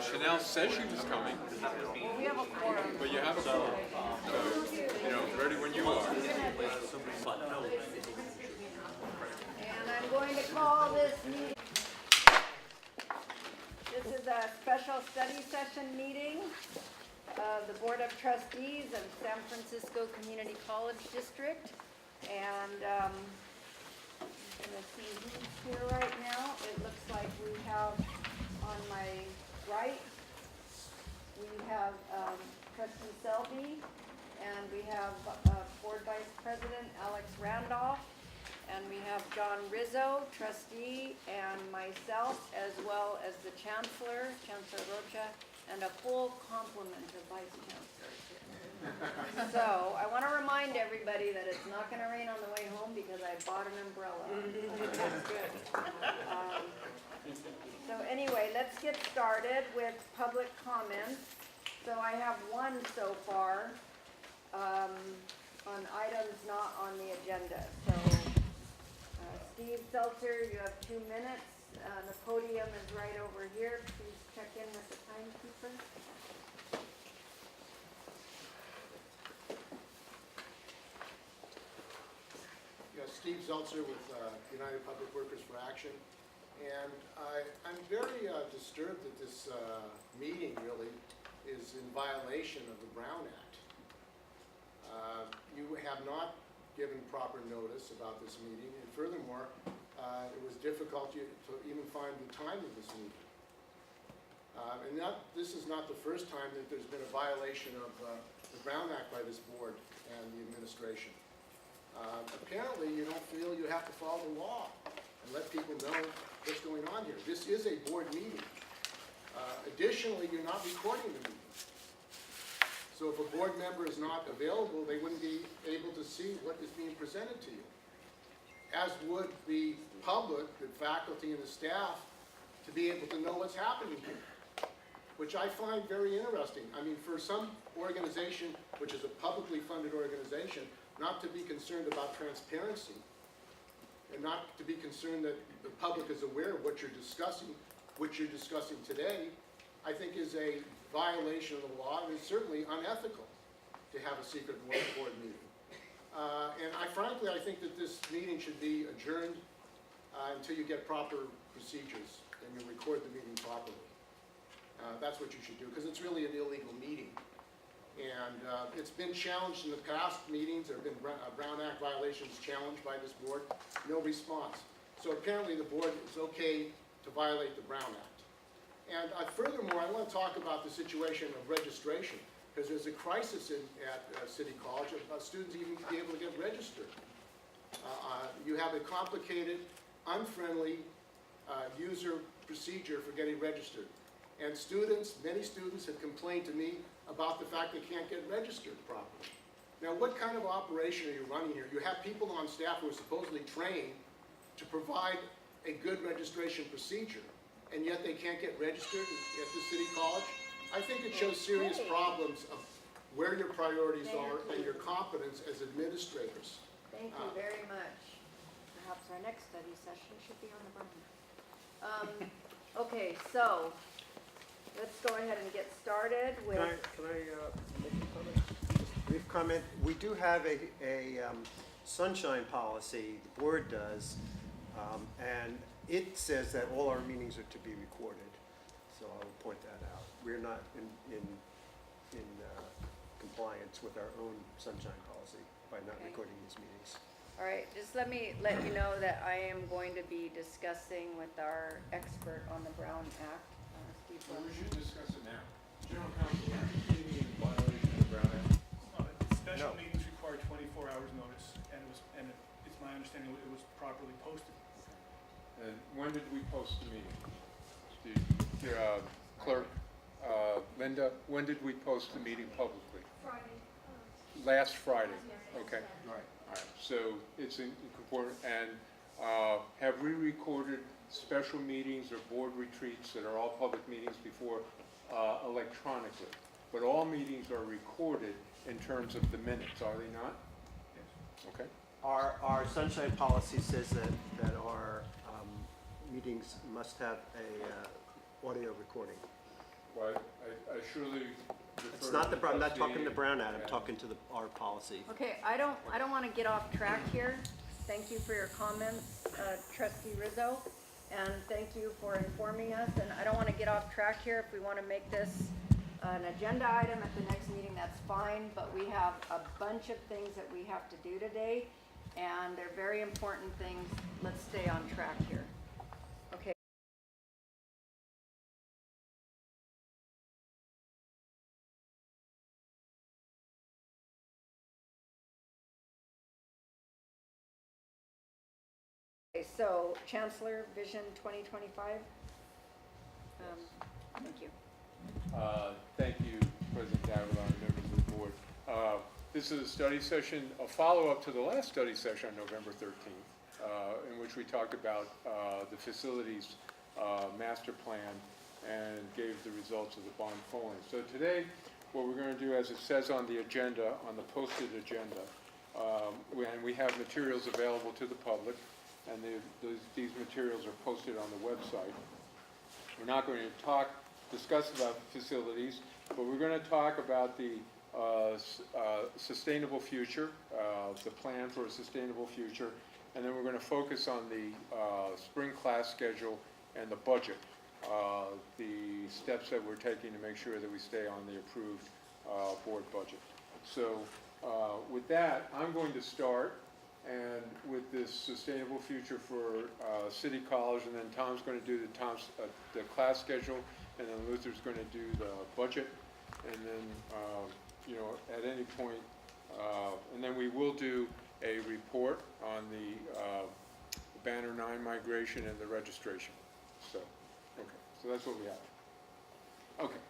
Chanel said she was coming. Well, we have a quorum. But you have a quorum. So, ready when you are. And I'm going to call this meeting. This is a special study session meeting of the Board of Trustees of San Francisco Community College District. And I'm going to see who's here right now. It looks like we have on my right, we have Trustee Selby, and we have Board Vice President Alex Randolph, and we have John Rizzo, trustee, and myself, as well as the Chancellor Rocha, and a full complement of Vice Chancellors here. So I want to remind everybody that it's not going to rain on the way home because I bought an umbrella. That's good. So anyway, let's get started with public comments. So I have one so far on items not on the agenda. So Steve Seltzer, you have 2 minutes. The podium is right over here. Please check in with the timekeeper. Steve Seltzer with United Public Workers for Action, and I'm very disturbed that this meeting really is in violation of the Brown Act. You have not given proper notice about this meeting, and furthermore, it was difficult to even find the time of this meeting. And this is not the first time that there's been a violation of the Brown Act by this board and the administration. Apparently, you don't feel you have to follow the law and let people know what's going on here. This is a board meeting. Additionally, you're not recording the meeting. So if a board member is not available, they wouldn't be able to see what is being presented to you. As would the public, the faculty, and the staff to be able to know what's happening here, which I find very interesting. I mean, for some organization, which is a publicly funded organization, not to be concerned about transparency and not to be concerned that the public is aware of what you're discussing today, I think is a violation of the law, and it's certainly unethical to have a secret board meeting. And frankly, I think that this meeting should be adjourned until you get proper procedures and you record the meeting properly. That's what you should do, because it's really an illegal meeting. And it's been challenged in the past meetings. There have been Brown Act violations challenged by this board. No response. So apparently the board is okay to violate the Brown Act. And furthermore, I want to talk about the situation of registration, because there's a crisis at City College of students even be able to get registered. You have a complicated, unfriendly user procedure for getting registered. And many students have complained to me about the fact they can't get registered properly. Now, what kind of operation are you running here? You have people on staff who are supposedly trained to provide a good registration procedure, and yet they can't get registered at the City College? I think it shows serious problems of where your priorities are and your competence as administrators. Thank you very much. Perhaps our next study session should be on the burner. Okay, so let's go ahead and get started with... Can I make a comment? Just a brief comment. We do have a sunshine policy, the board does, and it says that all our meetings are to be recorded. So I will point that out. We're not in compliance with our own sunshine policy by not recording these meetings. All right, just let me let you know that I am going to be discussing with our expert on the Brown Act. Steve Well, we Wilson. should discuss it now. General Counsel, are you in violation of the Brown Act? Special meetings require 24 hours notice, and it's my understanding it was properly posted. And when did we post the meeting? Steve, Clerk, Linda, when did we post the meeting publicly? Friday. Last Friday. Yes. Okay. All right. So it's important. And have we recorded special meetings or board retreats that are all public meetings before electronically? But all meetings are recorded in terms of the minutes, are they not? Yes. Okay. Our sunshine policy says that our meetings must have a audio recording. Well, I surely defer It's not to the, I'm not talking to trustee Brown Ad, I'm and- talking to our policy. Okay, I don't want to get off track here. Thank you for your comments, trustee Rizzo, and thank you for informing us, and I don't want to get off track here. If we want to make this an agenda item at the next meeting, that's fine, but we have a bunch of things that we have to do today, and they're very important things. Let's stay on track here. Okay. Okay, so Chancellor, Vision 2025. Thank you. Thank you, President Davila and members of the board. This is a study session, a follow-up to the last study session on November 13th, in which we talked about the facilities master plan and gave the results of the bond polling. So today, what we're going to do, as it says on the agenda, on the posted agenda, and we have materials available to the public, and these materials are posted on the website. We're not going to discuss about facilities, but we're going to talk about the sustainable future, the plan for a sustainable future, and then we're going to focus on the spring class schedule and the budget, the steps that we're taking to make sure that we stay on the approved board budget. So with that, I'm going to start, and with this sustainable future for City College, and then Tom's going to do the class schedule, and then Luther's going to do the budget, and then at any point, and then we will do a report on the Banner 9 migration and the registration. So, okay, so that's what we have. Okay.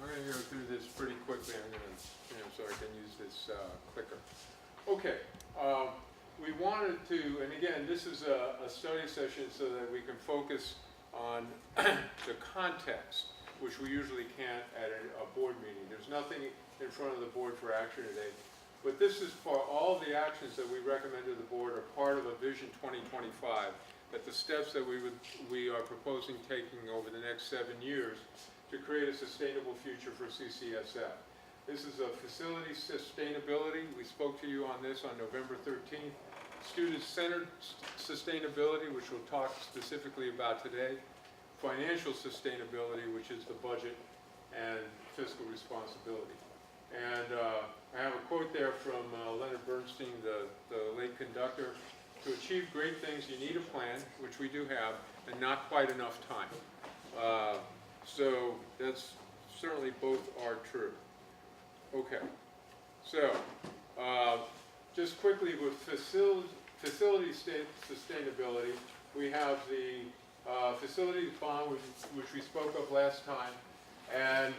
I'm going to go through this pretty quickly. I'm going to, so I can use this clicker. Okay. We wanted to, and again, this is a study session so that we can focus on the context, which we usually can't at a board meeting. There's nothing in front of the board for action today. But this is for all the actions that we recommend to the board are part of a Vision 2025, that the steps that we are proposing taking over the next 7 years to create a sustainable future for CCSF. This is a facility sustainability. We spoke to you on this on November 13th. Student-centered sustainability, which we'll talk specifically about today. Financial sustainability, which is the budget, and fiscal responsibility. And I have a quote there from Leonard Bernstein, the late conductor. To achieve great things, you need a plan, which we do have, and not quite enough time. So that's certainly both are true. Okay, so just quickly with facility sustainability, we have the facilities bond, which we spoke of last time, and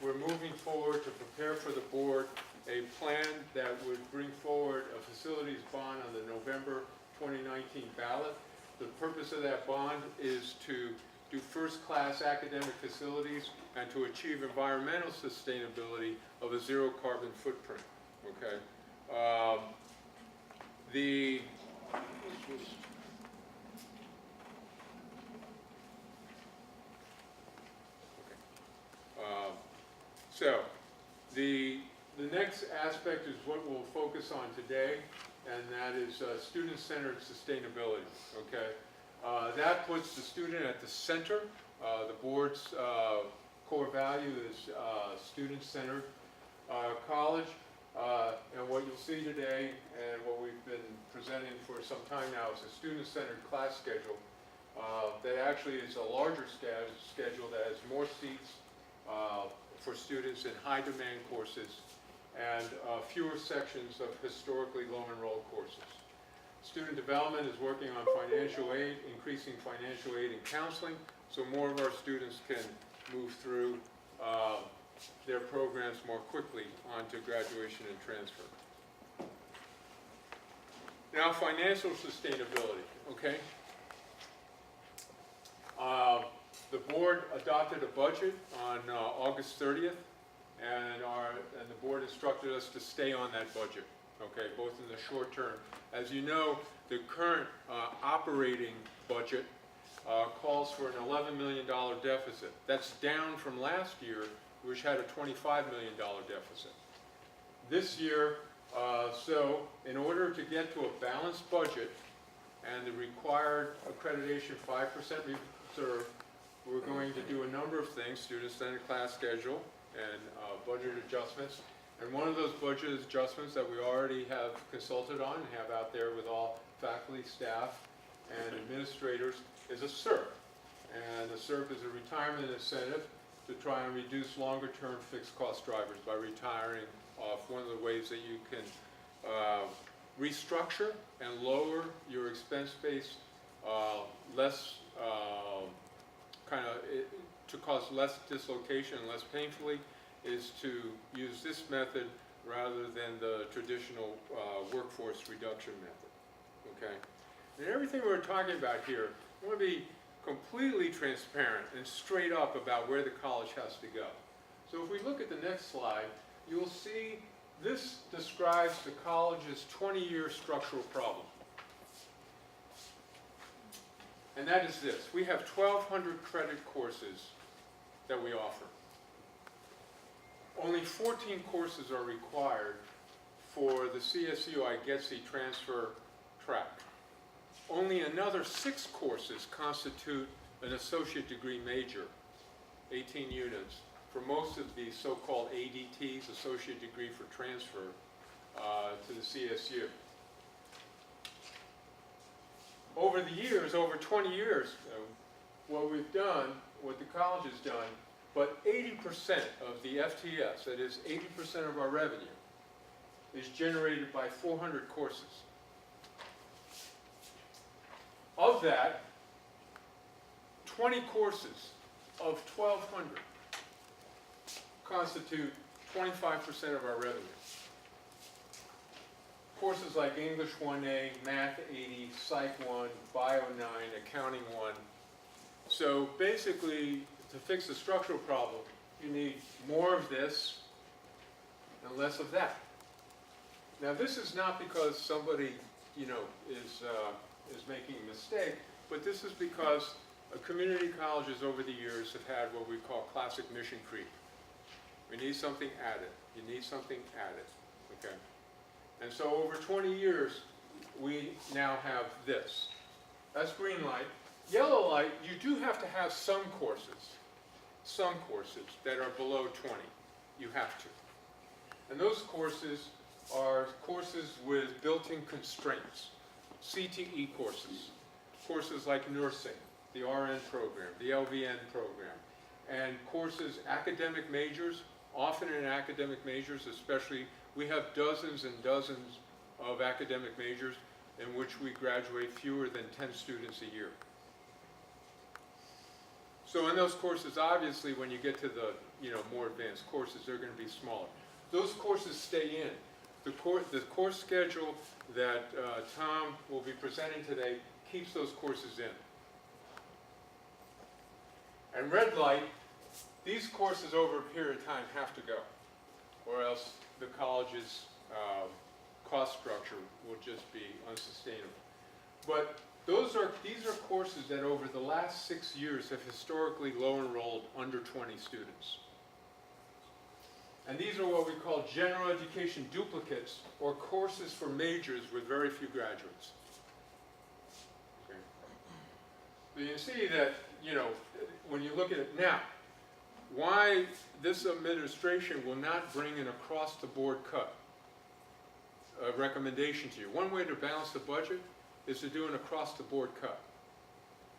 we're moving forward to prepare for the board a plan that would bring forward a facilities bond on the November 2019 ballot. The purpose of that bond is to do first-class academic facilities and to achieve environmental sustainability of a zero carbon footprint. Okay. So the next aspect is what we'll focus on today, and that is student-centered sustainability. Okay. That puts the student at the center. The board's core value is student-centered college. And what you'll see today, and what we've been presenting for some time now, is a student-centered class schedule that actually is a larger schedule that has more seats for students in high-demand courses and fewer sections of historically low-enrolled courses. Student development is working on financial aid, increasing financial aid and counseling, so more of our students can move through their programs more quickly onto graduation and transfer. Now, financial sustainability, okay? The board adopted a budget on August 30th, and the board instructed us to stay on that budget, okay, both in the short term. As you know, the current operating budget calls calls for an $11 million deficit. That's down from last year, which had a $25 million deficit. This year, so in order to get to a balanced budget and the required accreditation 5% reserve, we're going to do a number of things: student-centered class schedule and budget adjustments. And one of those budget adjustments that we already have consulted on and have out there with all faculty, staff, and administrators is a SERP. And the SERP is a retirement incentive to try and reduce longer-term fixed cost drivers by retiring off. One of the ways that you can restructure and lower your expense base less to cause less dislocation and less painfully is to use this method rather than the traditional workforce reduction method, okay? And everything we're talking about here, I want to be completely transparent and straight up about where the college has to go. So if we look at the next slide, you'll see this describes the college's 20-year structural problem. And that is this: we have 1,200 credit courses that we offer. Only 14 courses are required for the CSU I-GETC transfer track. Only another 6 courses constitute an associate degree major, 18 units, for most of the so-called ADTs, associate degree for transfer, to the CSU. Over the years, over 20 years, what we've done, what the college has done, but 80% of the FTS, that is 80% of our revenue, is generated by 400 courses. Of that, 20 courses of 1,200 constitute 25% of our revenue. Courses like English 1A, Math 80, Psych 1, Bio 9, Accounting 1. So basically, to fix the structural problem, you need more of this and less of that. Now, this is not because somebody, is making a mistake, but this is because community colleges over the years have had what we call classic mission creep. We need something added. You need something added, okay? And so over 20 years, we now have this. That's green light. Yellow light, you do have to have some courses that are below 20. You have to. And those courses are courses with built-in constraints. CTE courses, courses like nursing, the RN program, the LVN program, and courses, academic majors, often in academic majors especially, we have dozens and dozens of academic majors in which we graduate fewer than 10 students a year. So in those courses, obviously, when you get to the more advanced courses, they're going to be smaller. Those courses stay in. The course schedule that Tom will be presenting today keeps those courses in. And red light, these courses over a period of time have to go, or else the college's cost structure will just be unsustainable. But these are courses that over the last 6 years have historically low enrolled under 20 students. And these are what we call general education duplicates, or courses for majors with very few graduates. Okay. So you see that, when you look at it now, why this administration will not bring an across-the-board cut recommendation to you. One way to balance the budget is to do an across-the-board cut.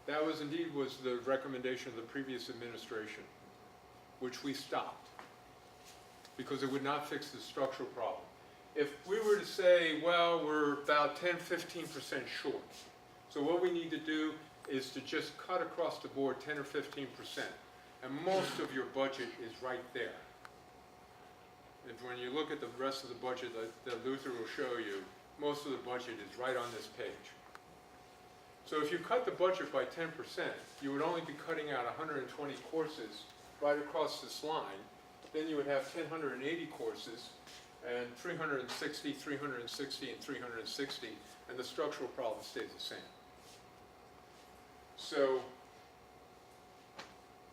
That was the recommendation of the previous administration, which we stopped, because it would not fix the structural problem. If we were to say, well, we're about 10, 15% short, so what we need to do is to just cut across the board 10 or 15%, and most of your budget is right there. When you look at the rest of the budget that Luther will show you, most of the budget is right on this page. So if you cut the budget by 10%, you would only be cutting out 120 courses right across this line. Then you would have 1,080 courses, and 360, 360, and 360, and the structural problem stays the same. So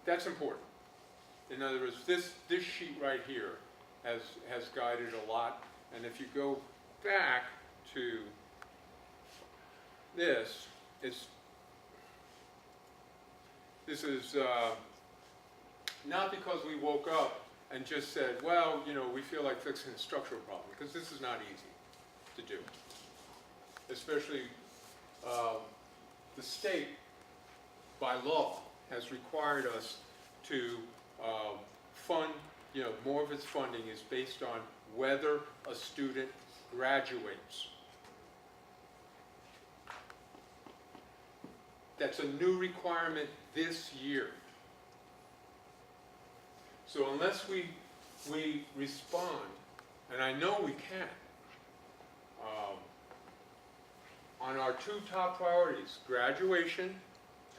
That's important. In other words, this sheet right here has guided a lot, and if you go back to this, this is not because we woke up and just said, well, you know, we feel like fixing a structural problem, because this is not easy to do. Especially the state, by law, has required us to fund, you know, more of its funding is based on whether a student graduates. That's a new requirement this year. So unless we respond, and I know we can, on our two top priorities, graduation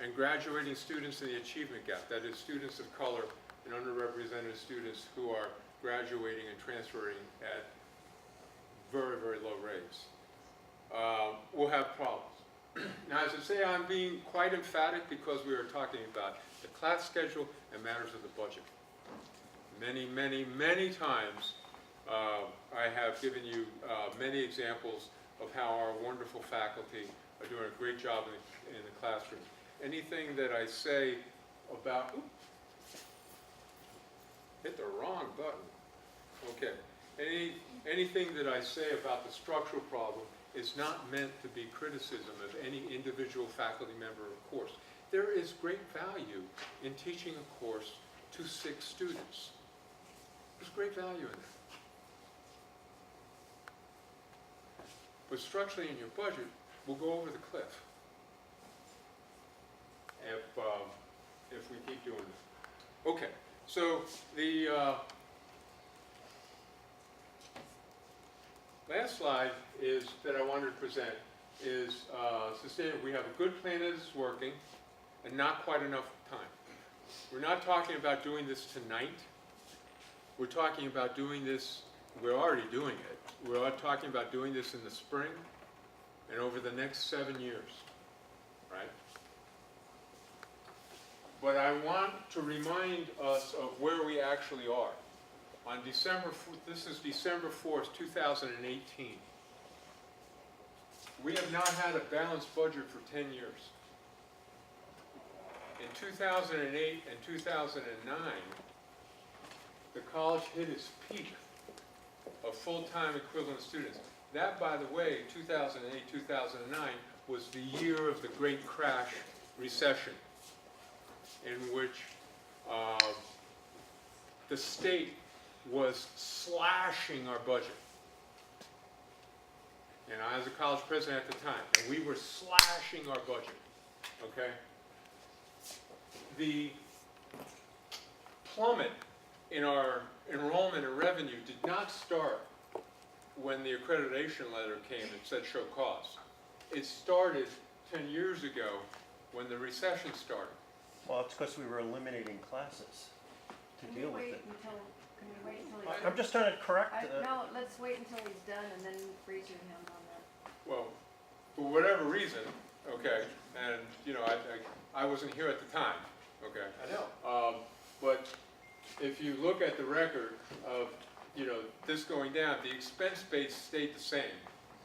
and graduating students in the achievement gap, that is students of color and underrepresented students who are graduating and transferring at very, very low rates, we'll have problems. Now, as I say, I'm being quite emphatic because we are talking about the class schedule and matters of the budget. Many, many, many times I have given you many examples of how our wonderful faculty are doing a great job in the classroom. Anything that I say about, hit the wrong button. Okay. Anything that I say about the structural problem is not meant to be criticism of any individual faculty member or course. There is great value in teaching a course to 6 students. There's great value in that. But structurally in your budget, we'll go over the cliff if we keep doing this. Okay, so the last slide is that I wanted to present is sustainable. We have a good plan that is working and not quite enough time. We're not talking about doing this tonight. We're talking about doing this, we're already doing it. We're talking about doing this in the spring and over the next 7 years, right? But I want to remind us of where we actually are. On this is December 4th, 2018. We have not had a balanced budget for 10 years. In 2008 and 2009, the college hit its peak of full-time equivalent students. That, by the way, 2008, 2009, was the year of the Great Crash Recession, in which the state was slashing our budget. And I was a college president at the time, and we were slashing our budget, okay? The plummet in our enrollment and revenue did not start when the accreditation letter came and said show cause. It started 10 years ago when the recession started. Well, it's because we were eliminating classes to deal with it. Can we wait until he's I'm just trying to correct. no, let's wait until he's done and then raise your hand on that. Well, for whatever reason, okay, and you know, I wasn't here at the time, okay? I know. But if you look at the record of, you know, this going down, the expense base stayed the same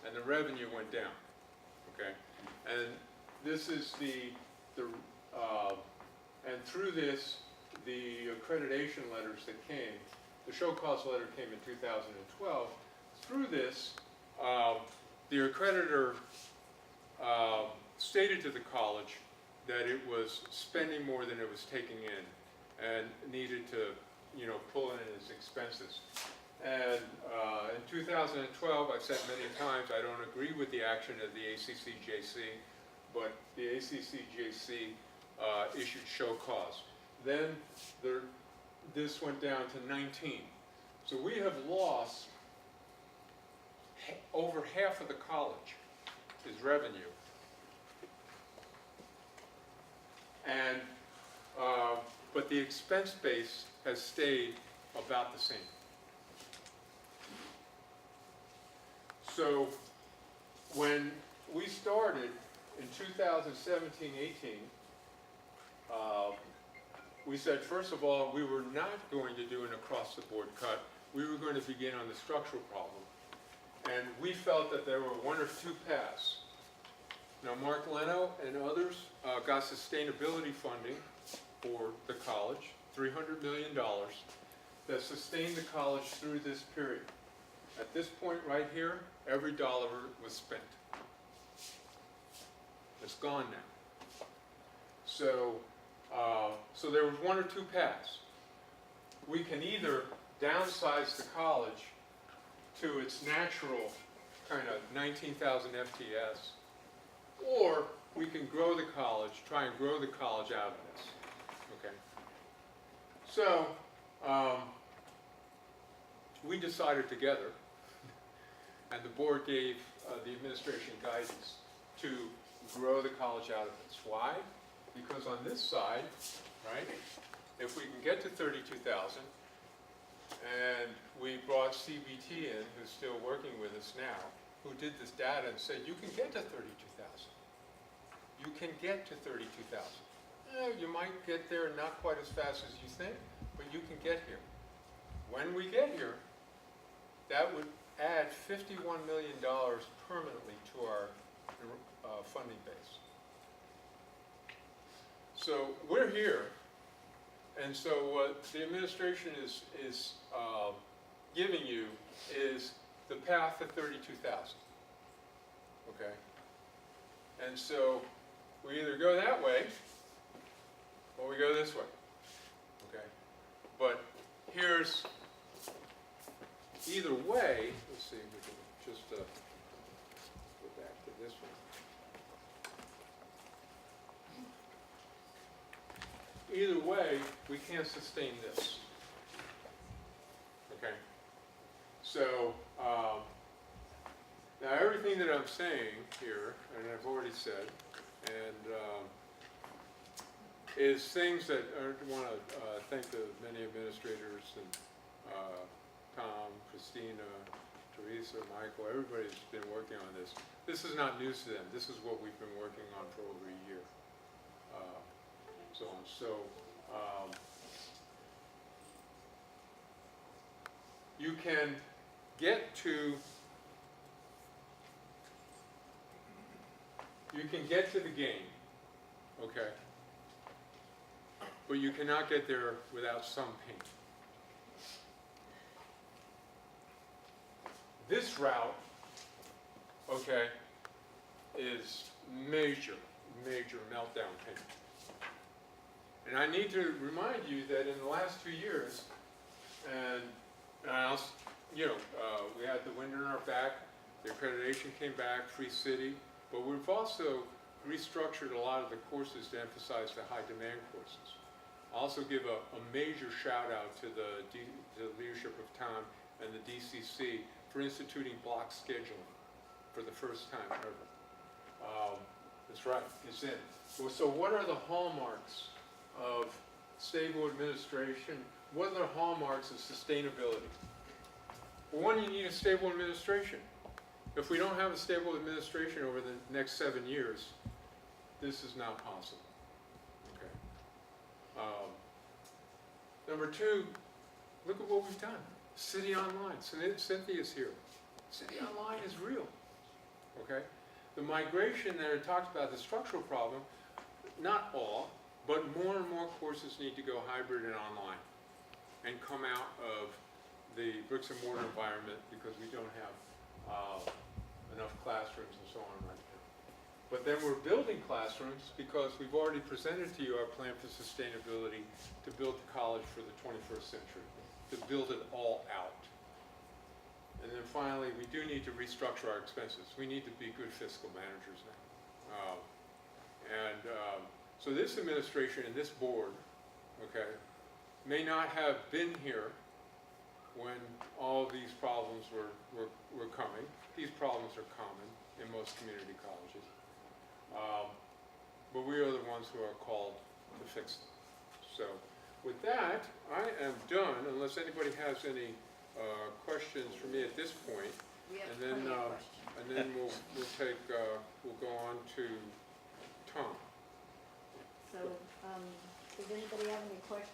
and the revenue went down, okay? And this is and through this, the accreditation letters that came, the show cause letter came in 2012. Through this, the accreditor stated to the college that it was spending more than it was taking in and needed to, you know, pull in its expenses. And in 2012, I've said many times, I don't agree with the action of the ACCJC, but the ACCJC issued show cause. Then this went down to 19. So we have lost over half of the college is revenue. And, but the expense base has stayed about the same. So when we started in 2017-18, we said, first of all, we were not going to do an across-the-board cut. We were going to begin on the structural problem. And we felt that there were one or two paths. Now, Mark Leno and others got sustainability funding for the college, $300 million, that sustained the college through this period. At this point right here, every dollar was spent. It's gone now. So, so there was one or two paths. We can either downsize the college to its natural kind of 19,000 FTS, or we can grow the college, try and grow the college out of this. Okay. So, we decided together, and the board gave the administration guidance to grow the college out of this. Why? Because on this side, right, if we can get to 32,000, and we brought CBT in, who's still working with us now, who did this data and said, you can get to 32,000. You can get to 32,000. You might get there not quite as fast as you think, but you can get here. When we get here, that would add $51 million permanently to our funding base. So we're here, and so what the administration is giving you is the path to 32,000. Okay? And so we either go that way, or we go this way. Okay? But here's, either way, let's see, we can just go back to this one. Either way, we can't sustain this. Okay? So, now everything that I'm saying here, and I've already said, and is things that I want to thank the many administrators and Tom, Christina, Teresa, Michael, everybody's been working on this. This is not news to them. This is what we've been working on for over a year. So on. So you can get to the game, okay? But you cannot get there without some pain. This route, okay, is major meltdown pain. And I need to remind you that in the last 2 years, and we had the wind in our back, the accreditation came back, Free City, but we've also restructured a lot of the courses to emphasize the high demand courses. I'll also give a major shout out to the leadership of Tom and the DCC for instituting block scheduling for the first time ever. That's right, it's in. So what are the hallmarks of stable administration? What are the hallmarks of sustainability? Well, one, you need a stable administration. If we don't have a stable administration over the next 7 years, this is not possible. Okay. Number two, look at what we've done. City Online. Cynthia's here. City Online is real. Okay. The migration that I talked about, the structural problem, not all, but more and more courses need to go hybrid and online and come out of the bricks and mortar environment because we don't have enough classrooms and so on right now. But then we're building classrooms because we've already presented to you our plan for sustainability to build the college for the 21st century, to build it all out. And then finally, we do need to restructure our expenses. We need to be good fiscal managers now. So this administration and this board, okay, may not have been here when all these problems were coming. These problems are common in most community colleges. But we are the ones who are called to fix them. So with that, I am done, unless anybody has any questions for me at this point. We have And then, plenty of questions. and then we'll go on to Tom. So, does anybody have any questions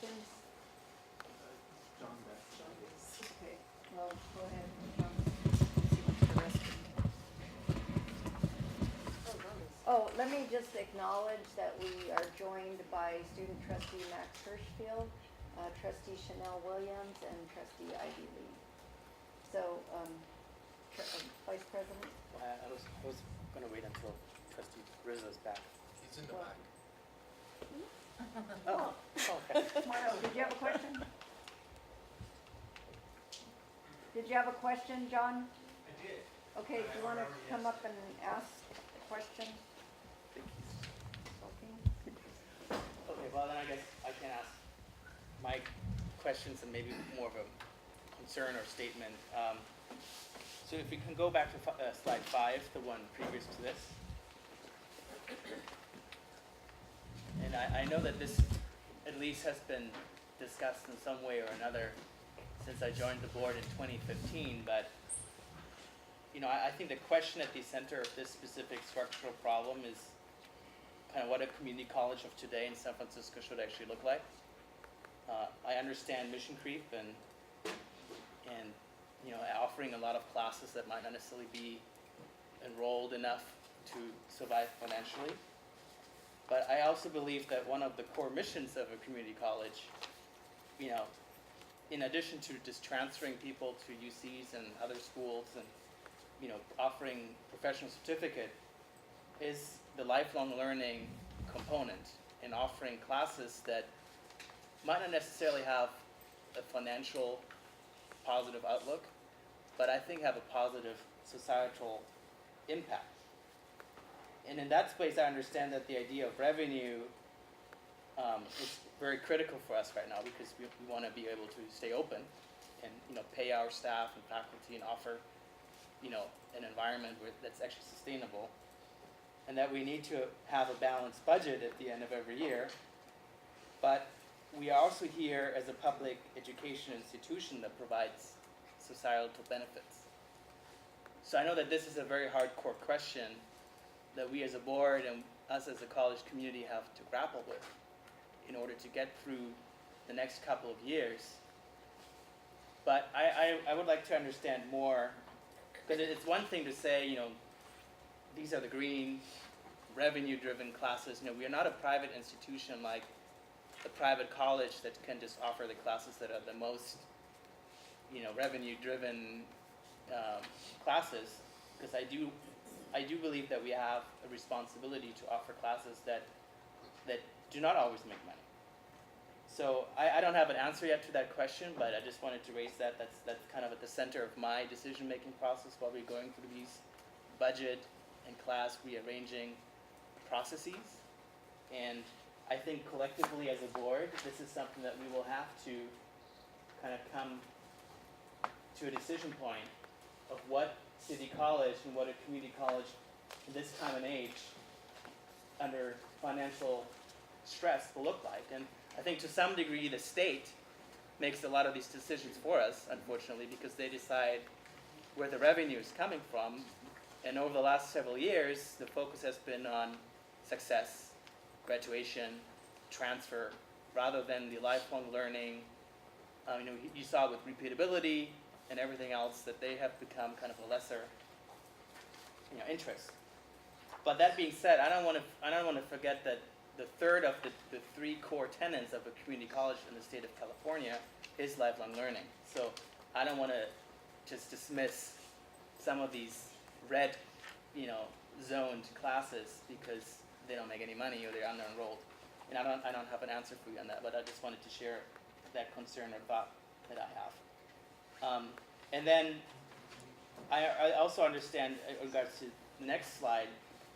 go ahead. See what's the rest of it. Oh, let me just acknowledge that we are joined by student trustee Max Hirschfield, trustee Chanel Williams, and trustee Ivy Lee. So, Vice President? Well, I was gonna wait until trustee Rizzo's back. He's in the Well, back. Oh, okay. Did you have a question? Did you have a question, John? I did. Okay, do you want to come up and ask a question? Okay. Okay, well then I guess I can ask my questions and maybe more of a concern or statement. So if we can go back to slide 5, the one previous to this. And I know that this at least has been discussed in some way or another since I joined the board in 2015, but you know, I think the question at the center of this specific structural problem is kind of what a community college of today in San Francisco should actually look like. I understand mission creep and you know, offering a lot of classes that might not necessarily be enrolled enough to survive financially. But I also believe that one of the core missions of a community college, you know, in addition to just transferring people to UCs and other schools and, you know, offering professional certificate, is the lifelong learning component in offering classes that might not necessarily have a financial positive outlook, but I think have a positive societal impact. And in that space, I understand that the idea of revenue is very critical for us right now because we want to be able to stay open and, you know, pay our staff and faculty and offer, you know, an environment that's actually sustainable, and that we need to have a balanced budget at the end of every year. But we are also here as a public education institution that provides societal benefits. So I know that this is a very hardcore question that we as a board and us as a college community have to grapple with in order to get through the next couple of years. But I would like to understand more, because it's one thing to say, you know, these are the green, revenue-driven classes. You know, we are not a private institution like a private college that can just offer the classes that are the most, you know, revenue-driven classes. Because I do believe that we have a responsibility to offer classes that do not always make money. So I don't have an answer yet to that question, but I just wanted to raise that. That's kind of at the center of my decision-making process while we're going through these budget and class rearranging processes. And I think collectively as a board, this is something that we will have to kind of come to a decision point of what city college and what a community college in this time and age under financial stress will look like. And I think to some degree the state makes a lot of these decisions for us, unfortunately, because they decide where the revenue is coming from. And over the last several years, the focus has been on success, graduation, transfer, rather than the lifelong learning. You know, you saw with repeatability and everything else that they have become kind of a lesser, you know, interest. But that being said, I don't want to forget that the third of the 3 core tenets of a community college in the state of California is lifelong learning. So I don't want to just dismiss some of these red, you know, zoned classes because they don't make any money or they're under-enrolled. And I don't have an answer for you on that, but I just wanted to share that concern or thought that I have. And then I also understand in regards to the next slide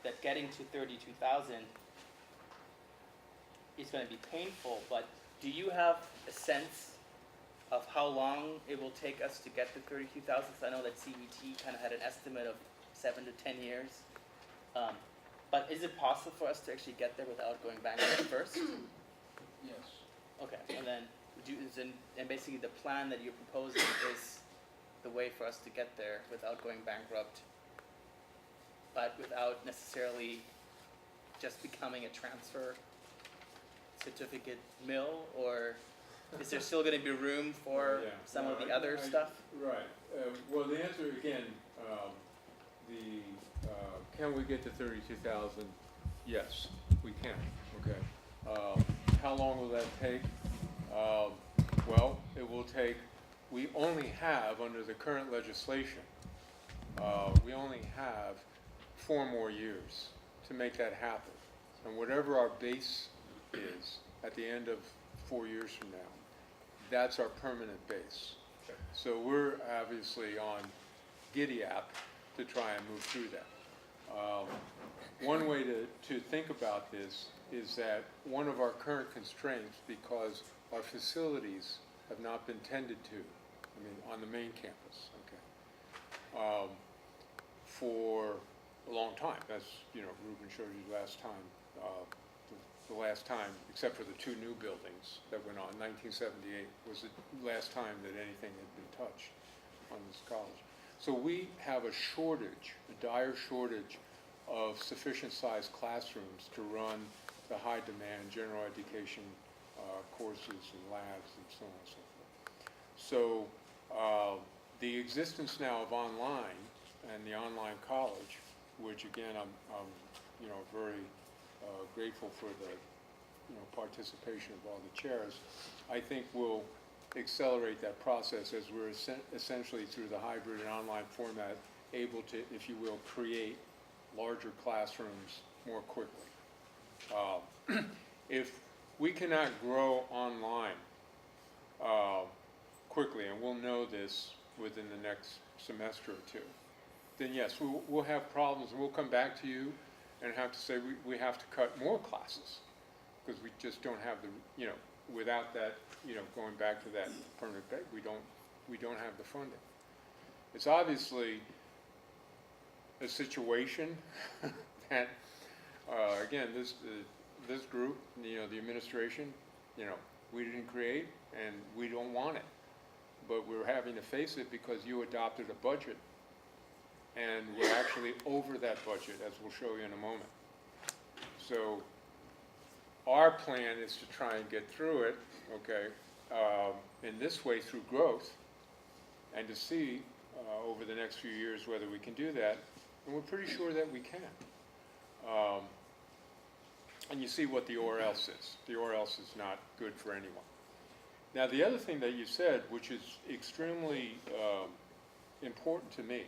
that getting to 32,000 is going to be painful, but do you have a sense of how long it will take us to get to 32,000? I know that CBT kind of had an estimate of 7 to 10 years. But is it possible for us to actually get there without going bankrupt first? Yes. Okay, and then and basically the plan that you're proposing is the way for us to get there without going bankrupt, but without necessarily just becoming a transfer certificate mill, or is there still going to be room for Yeah. some No, of the other stuff? Right. Well, the answer, again, can we get to 32,000? Yes, we can, okay. How long will that take? Well, it will take, we only have, under the current legislation, we only have 4 more years to make that happen. And whatever our base is at the end of 4 years from now, that's our permanent base. So we're obviously on Giddy app to try and move through that. One way to think about this is that one of our current constraints, because our facilities have not been tended to, I mean, on the main campus, okay, for a long time. That's, you know, Ruben showed you last time, the last time, except for the 2 new buildings that went on, 1978 was the last time that anything had been touched on this college. So we have a shortage, a dire shortage of sufficient sized classrooms to run the high demand general education courses and labs and so on and so forth. So the existence now of online and the online college, which again I'm you know, very grateful for the, you know, participation of all the chairs, I think will accelerate that process as we're essentially through the hybrid and online format able to, if you will, create larger classrooms more quickly. If we cannot grow online quickly, and we'll know this within the next semester or 2, then yes, we'll have problems, and we'll come back to you and have to say we have to cut more classes because we just don't have the, you know, without that, you know, going back to that permanent bed, we don't have the funding. It's obviously a situation that, again, this group, you know, the administration, you know, we didn't create and we don't want it, but we're having to face it because you adopted a budget. And we're actually over that budget, as we'll show you in a moment. So our plan is to try and get through it, okay, in this way through growth, and to see over the next few years whether we can do that. And we're pretty sure that we can. And you see what the or else is. The or else is not good for anyone. Now, the other thing that you said, which is extremely important to me,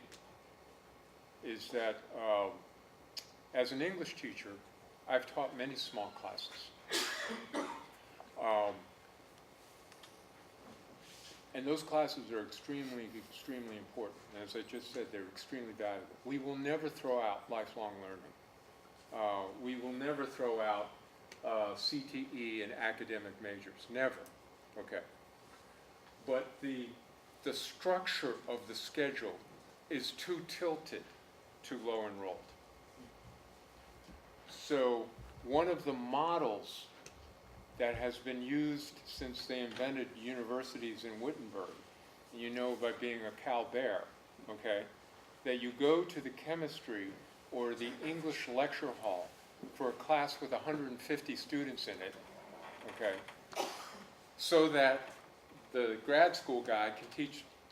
is that as an English teacher, I've taught many small classes. And those classes are extremely, extremely important. And as I just said, they're extremely valuable. We will never throw out lifelong learning. We will never throw out CTE and academic majors, never, okay? But the structure of the schedule is too tilted to low enrolled. So one of the models that has been used since they invented universities in Wittenberg, you know, by being a Cal Bear, okay, that you go to the chemistry or the English lecture hall for a class with 150 students in it, okay, so that the grad school guy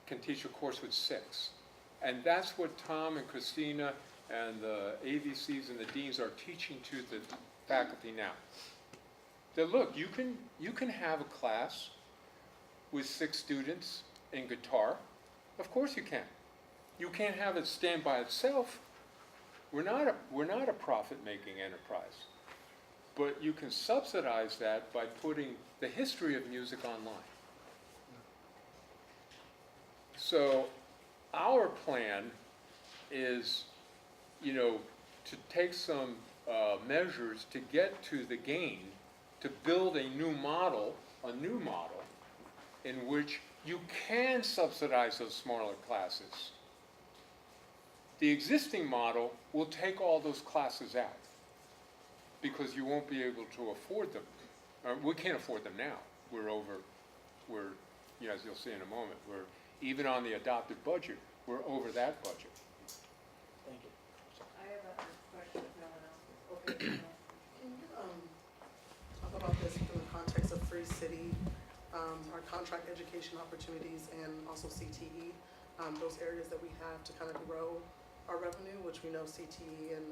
can teach a course with 6. And that's what Tom and Christina and the AVCs and the deans are teaching to the faculty now. That look, you can have a class with 6 students in guitar. Of course you can. You can't have it stand by itself. We're not a profit-making enterprise. But you can subsidize that by putting the history of music online. So our plan is, you know, to take some measures to get to the gain, to build a new model in which you can subsidize those smaller classes. The existing model will take all those classes out because you won't be able to afford them. We can't afford them now. We're, you know, as you'll see in a moment, we're even on the adopted budget, we're over that budget. Thank you. I have a question if no one else is. Okay. Can you talk about this in the context of Free City, our contract education opportunities, and also CTE? those areas that we have to kind of grow our revenue, which we know CTE and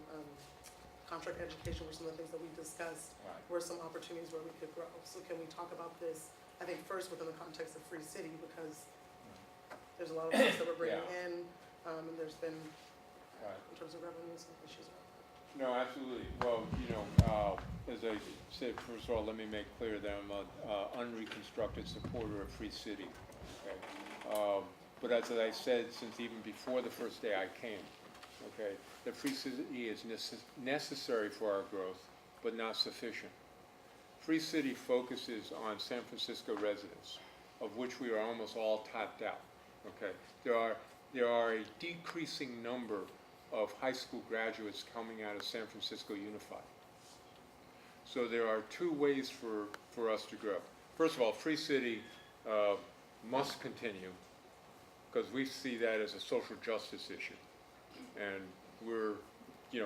contract education were some of the things that we discussed, Right. were some opportunities where we could grow. So can we talk about this, I think first within the context of Free City, because there's a lot of things that we're bringing in, and there's been, Right. in terms of revenue, some issues around that. No, absolutely. Well, as I said, first of all, let me make clear that I'm an unreconstructed supporter of Free City. Okay? But as I said, since even before the first day I came, okay, the Free City is necessary for our growth, but not sufficient. Free City focuses on San Francisco residents, of which we are almost all tapped out. Okay, there are a decreasing number of high school graduates coming out of San Francisco Unified. So there are two ways for us to grow. First of all, Free City must continue, because we see that as a social justice issue. And we're,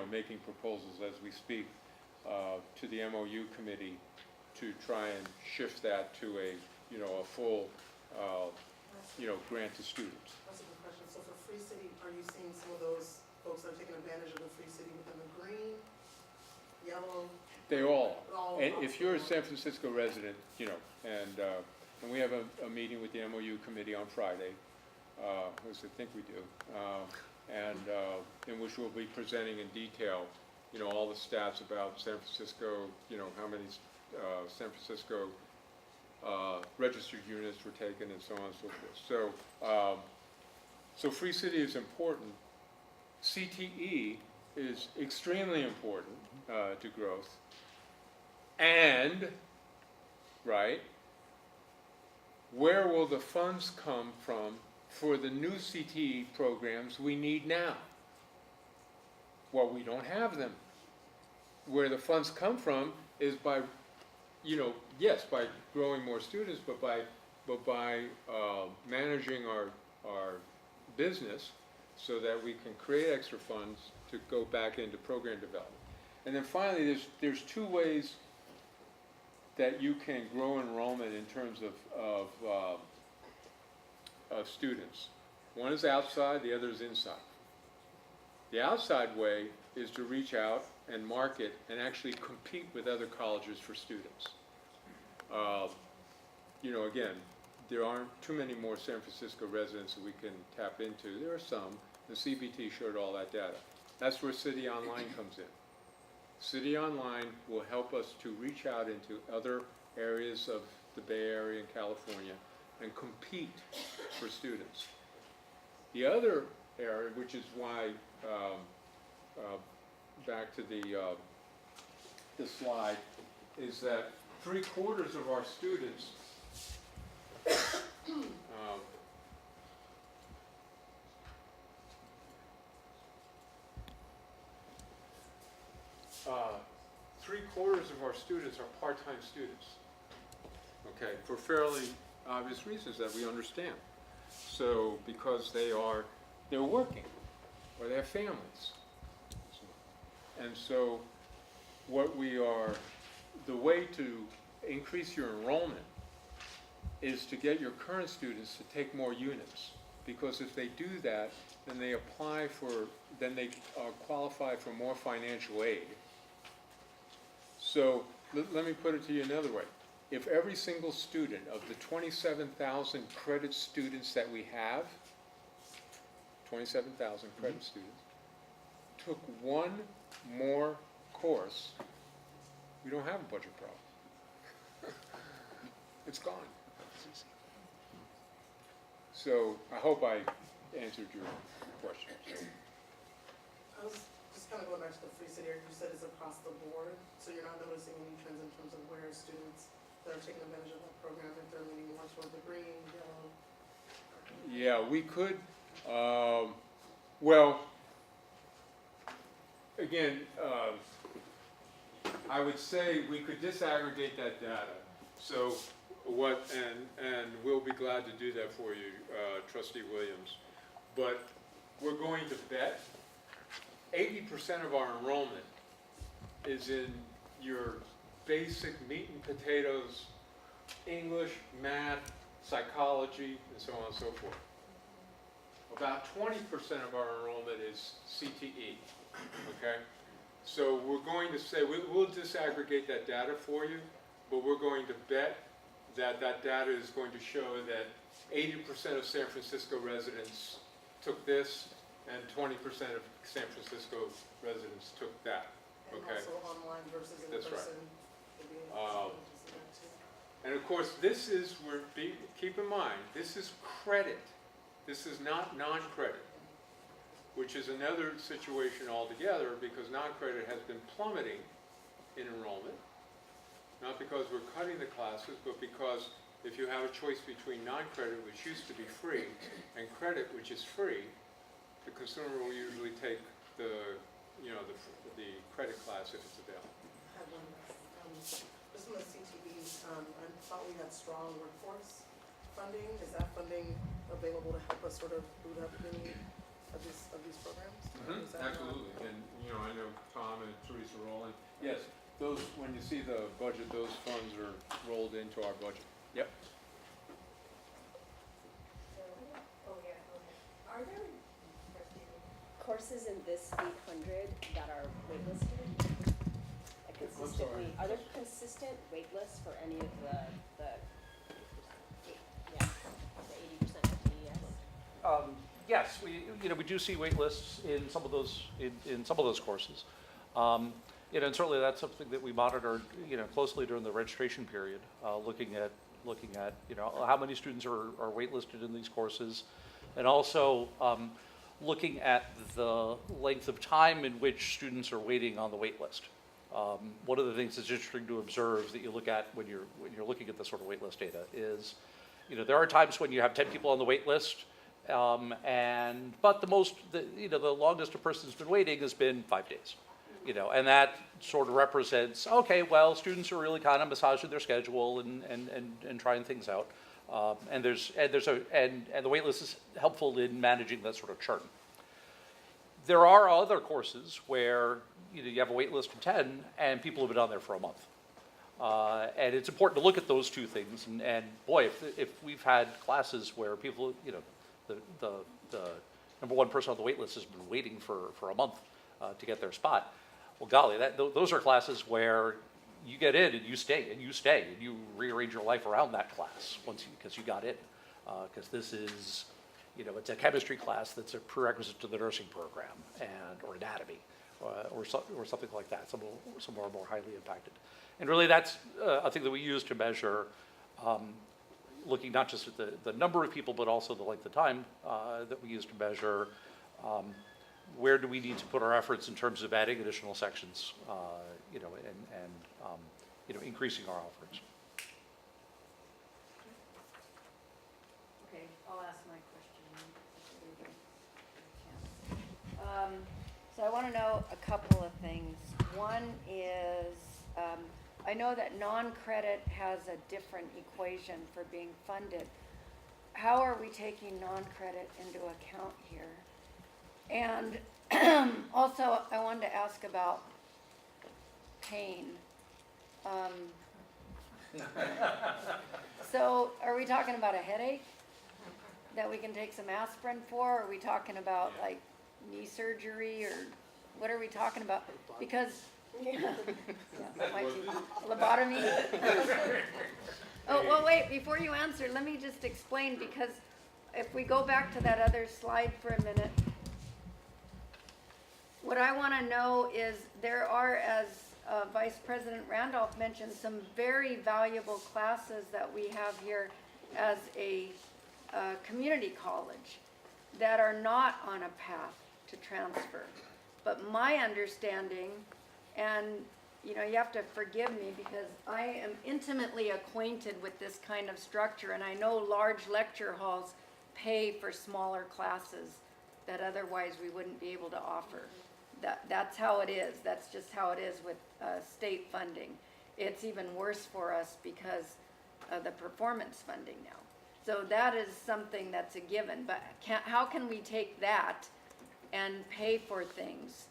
making proposals as we speak to the MOU committee to try and shift that to a full, grant to students. That's a good question. So for Free City, are you seeing some of those folks that are taking advantage of the Free City within the green, yellow? They all, All and across if you're a the San board? Francisco resident, and we have a meeting with the MOU committee on Friday, as I think we do, in which we'll be presenting in detail, all the stats about San Francisco, how many San Francisco registered units were taken and so on and so forth. So Free City is important. CTE is extremely important to growth. And, right, where will the funds come from for the new CTE programs we need now? Well, we don't have them. Where the funds come from is by, yes, by growing more students, but by managing our business so that we can create extra funds to go back into program development. And then finally, there's two ways that you can grow enrollment in terms of students. One is outside, the other is inside. The outside way is to reach out and market and actually compete with other colleges for students. Again, there aren't too many more San Francisco residents that we can tap into. There are some. The CBT showed all that data. That's where City Online comes in. City Online will help us to reach out into other areas of the Bay Area and California and compete for students. The other area, which is why, back to the slide, is that 3/4 of our students are part-time students, okay, for fairly obvious reasons that we understand. So, because they're working, or they have families. And so, the way to increase your enrollment is to get your current students to take more units. Because if they do that, then they qualify for more financial aid. So, let me put it to you another way. If every single student of the 27,000 credit students that we have, 27,000 credit students, took one more course, we don't have a budget problem. It's gone. So I hope I answered your question. I was just kind of going back to the Free City area. You said it's across the board, so you're not noticing any trends in terms of where students that are taking advantage of that program, if they're leaning more toward the green, yellow? Yeah, we could, well, again, I would say we could disaggregate that data. So and we'll be glad to do that for you, Trustee Williams. But we're going to bet 80% of our enrollment is in your basic meat and potatoes, English, math, psychology, and so on and so forth. about 20% of our enrollment is CTE, okay? So we're going to say, we'll disaggregate that data for you, but we're going to bet that that data is going to show that 80% of San Francisco residents took this, and 20% of San Francisco residents took that, And okay? also online versus in That's right. person. would be able to see that too. And of course, this is, keep in mind, this is credit. This is not non-credit, which is another situation altogether, because non-credit has been plummeting in enrollment. Not because we're cutting the classes, but because if you have a choice between non-credit, which used to be free, and credit, which is free, the consumer will usually take the, the credit class if it's available. I had one, just on the CTE, I thought we had strong workforce funding. Is that funding available to help us sort of boot up any of these programs? Or is that not? Absolutely, and, I know Tom and Teresa Rowland, yes, those, when you see the budget, those funds are rolled into our budget. Yep. Are there courses in this 800 that are waitlisted? Consistently, are there consistent waitlists for any of the 80% of DES? Yes, we do see wait lists in some of those, in some of those courses. And certainly that's something that we monitor, closely during the registration period, looking at, how many students are waitlisted in these courses, and also looking at the length of time in which students are waiting on the wait list. One of the things that's interesting to observe that you look at when you're looking at this sort of wait list data is, there are times when you have 10 people on the wait list, but the longest a person's been waiting has been 5 days. And that sort of represents, okay, well, students are really kind of massaging their schedule and trying things out. And the wait list is helpful in managing that sort of churn. There are other courses where you have a wait list of 10 and people have been on there for a month. And it's important to look at those two things. And boy, if we've had classes where people, the number one person on the wait list has been waiting for a month to get their spot, well, golly, those are classes where you get in and you stay and you rearrange your life around that class because you got in. Because this is, it's a chemistry class that's a prerequisite to the nursing program or anatomy or something like that. Some are more highly impacted. And really that's a thing that we use to measure, looking not just at the number of people, but also the length of time that we use to measure where do we need to put our efforts in terms of adding additional sections, and increasing our offerings. Okay, I'll ask my question. So I want to know a couple of things. One is, I know that non-credit has a different equation for being funded. How are we taking non-credit into account here? And also, I wanted to ask about pain. So are we talking about a headache that we can take some aspirin for? Or are we talking about like knee surgery, or what are we talking about? Because, that might be lobotomy. Oh, well, wait, before you answer, let me just explain, because if we go back to that other slide for a minute, what I want to know is there are, as Vice President Randolph mentioned, some very valuable classes that we have here as a community college that are not on a path to transfer. But my understanding, and you have to forgive me because I am intimately acquainted with this kind of structure, and I know large lecture halls pay for smaller classes that otherwise we wouldn't be able to offer. That's how it is. That's just how it is with state funding. It's even worse for us because of the performance funding now. So that is something that's a given. But how can we take that and pay for things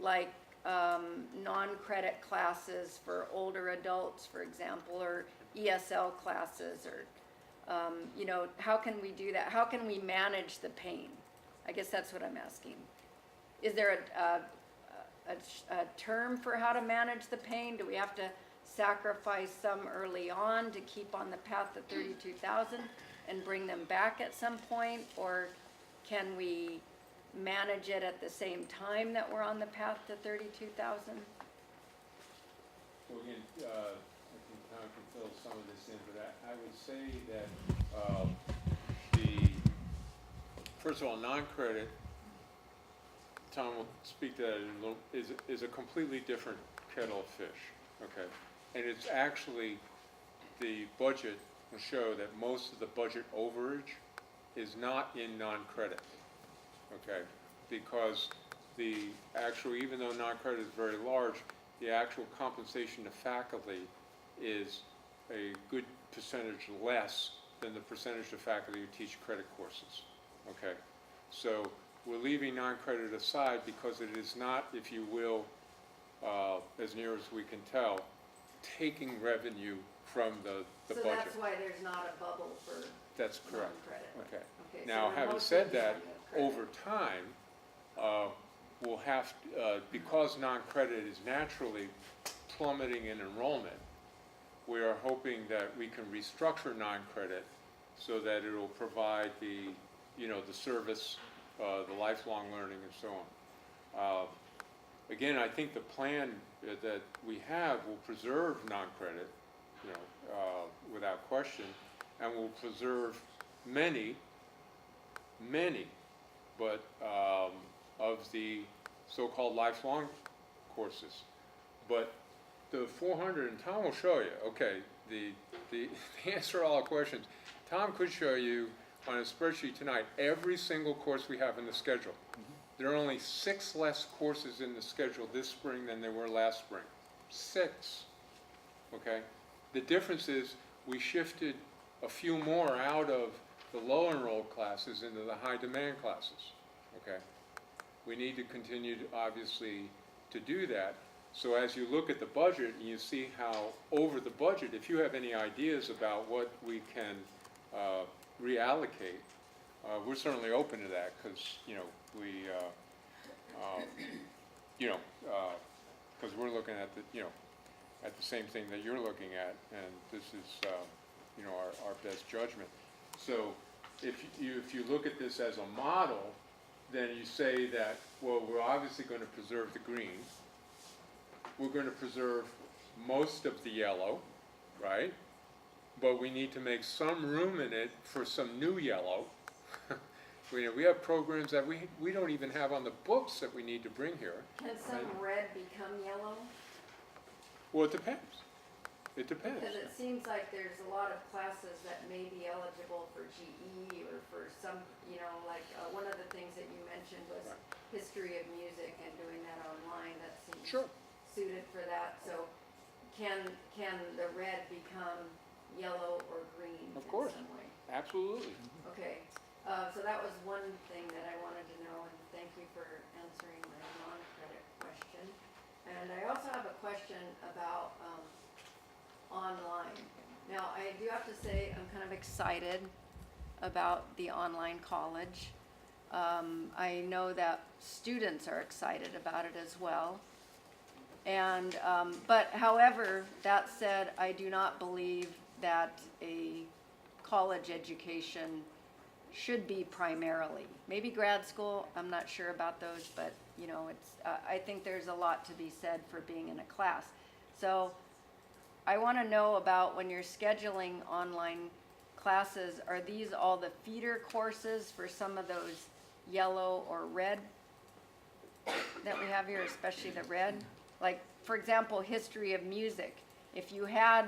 like non-credit classes for older adults, for example, or ESL classes, or how can we do that? How can we manage the pain? I guess that's what I'm asking. Is there a term for how to manage the pain? Do we have to sacrifice some early on to keep on the path to 32,000 and bring them back at some point? Or can we manage it at the same time that we're on the path to 32,000? Well, again, I think Tom can fill some of this in, but I would say that first of all, non-credit, Tom will speak to that in a little, is a completely different kettle of fish, okay? And it's actually, the budget will show that most of the budget overage is not in non-credit, okay? Because the actual, even though non-credit is very large, the actual compensation to faculty is a good percentage less than the percentage of faculty who teach credit courses, okay? So we're leaving non-credit aside because it is not, if you will, as near as we can tell, taking revenue from the So budget. that's why there's not a bubble for That's correct. non-credit. Okay. Okay, so Now, we're having mostly said that, dealing with credit. over time, we'll have, because non-credit is naturally plummeting in enrollment, we are hoping that we can restructure non-credit so that it will provide the, the service, the lifelong learning and so on. Again, I think the plan that we have will preserve non-credit, without question, and will preserve many, but of the so-called lifelong courses. But the 400, and Tom will show you, okay, the answer to all the questions, Tom could show you on a spreadsheet tonight every single course we have in the schedule. There are only 6 less courses in the schedule this spring than there were last spring. 6, okay? The difference is we shifted a few more out of the low enrolled classes into the high demand classes, okay? We need to continue to, obviously, to do that. So as you look at the budget and you see how over the budget, if you have any ideas about what we can reallocate, we're certainly open to that because, because we're looking at the, at the same thing that you're looking at, and this is, our best judgment. So if you look at this as a model, then you say that, well, we're obviously going to preserve the green. We're going to preserve most of the yellow, right? But we need to make some room in it for some new yellow. We have programs that we don't even have on the books that we need to bring here. Can some red become yellow? Well, it depends. It depends. Because it seems like there's a lot of classes that may be eligible for GE or for some, like one of the things that you mentioned was history of music and doing that online. That seems suited for that. So can the red become yellow or green Of course. in some way? Absolutely. Okay. So that was one thing that I wanted to know, and thank you for answering my non-credit question. And I also have a question about online. Now, I do have to say I'm kind of excited about the online college. I know that students are excited about it as well. And, but however, that said, I do not believe that a college education should be primarily. Maybe grad school, I'm not sure about those, but it's, I think there's a lot to be said for being in a class. So I want to know about when you're scheduling online classes, are these all the feeder courses for some of those yellow or red that we have here, especially the red? Like, for example, history of music. If you had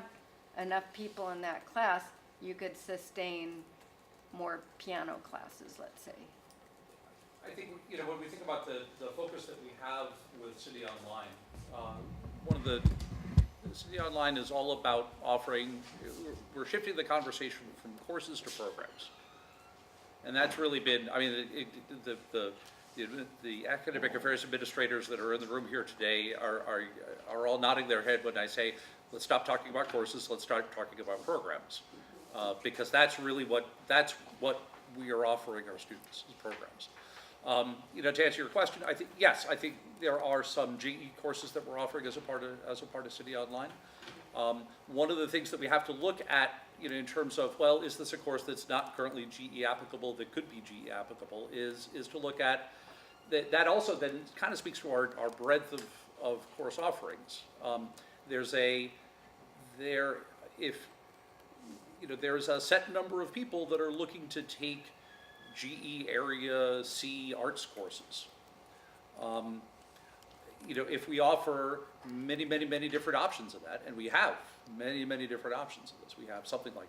enough people in that class, you could sustain more piano classes, let's say. I think, when we think about the focus that we have with City Online, one of the City Online is all about offering, we're shifting the conversation from courses to programs. And that's really been, the academic affairs administrators that are in the room here today are all nodding their head when I say, let's stop talking about courses, let's start talking about programs. Because that's really what we are offering our students, is programs. You know, to answer your question, I think, yes, I think there are some GE courses that we're offering as a part of City Online. One of the things that we have to look at, you know, in terms of, well, is this a course that's not currently GE applicable, that could be GE applicable, is to look at, that also then kind of speaks to our breadth of course offerings. There's a set number of people that are looking to take GE Area C arts courses. You know, if we offer many different options of that, and we have many different options of this, we have something like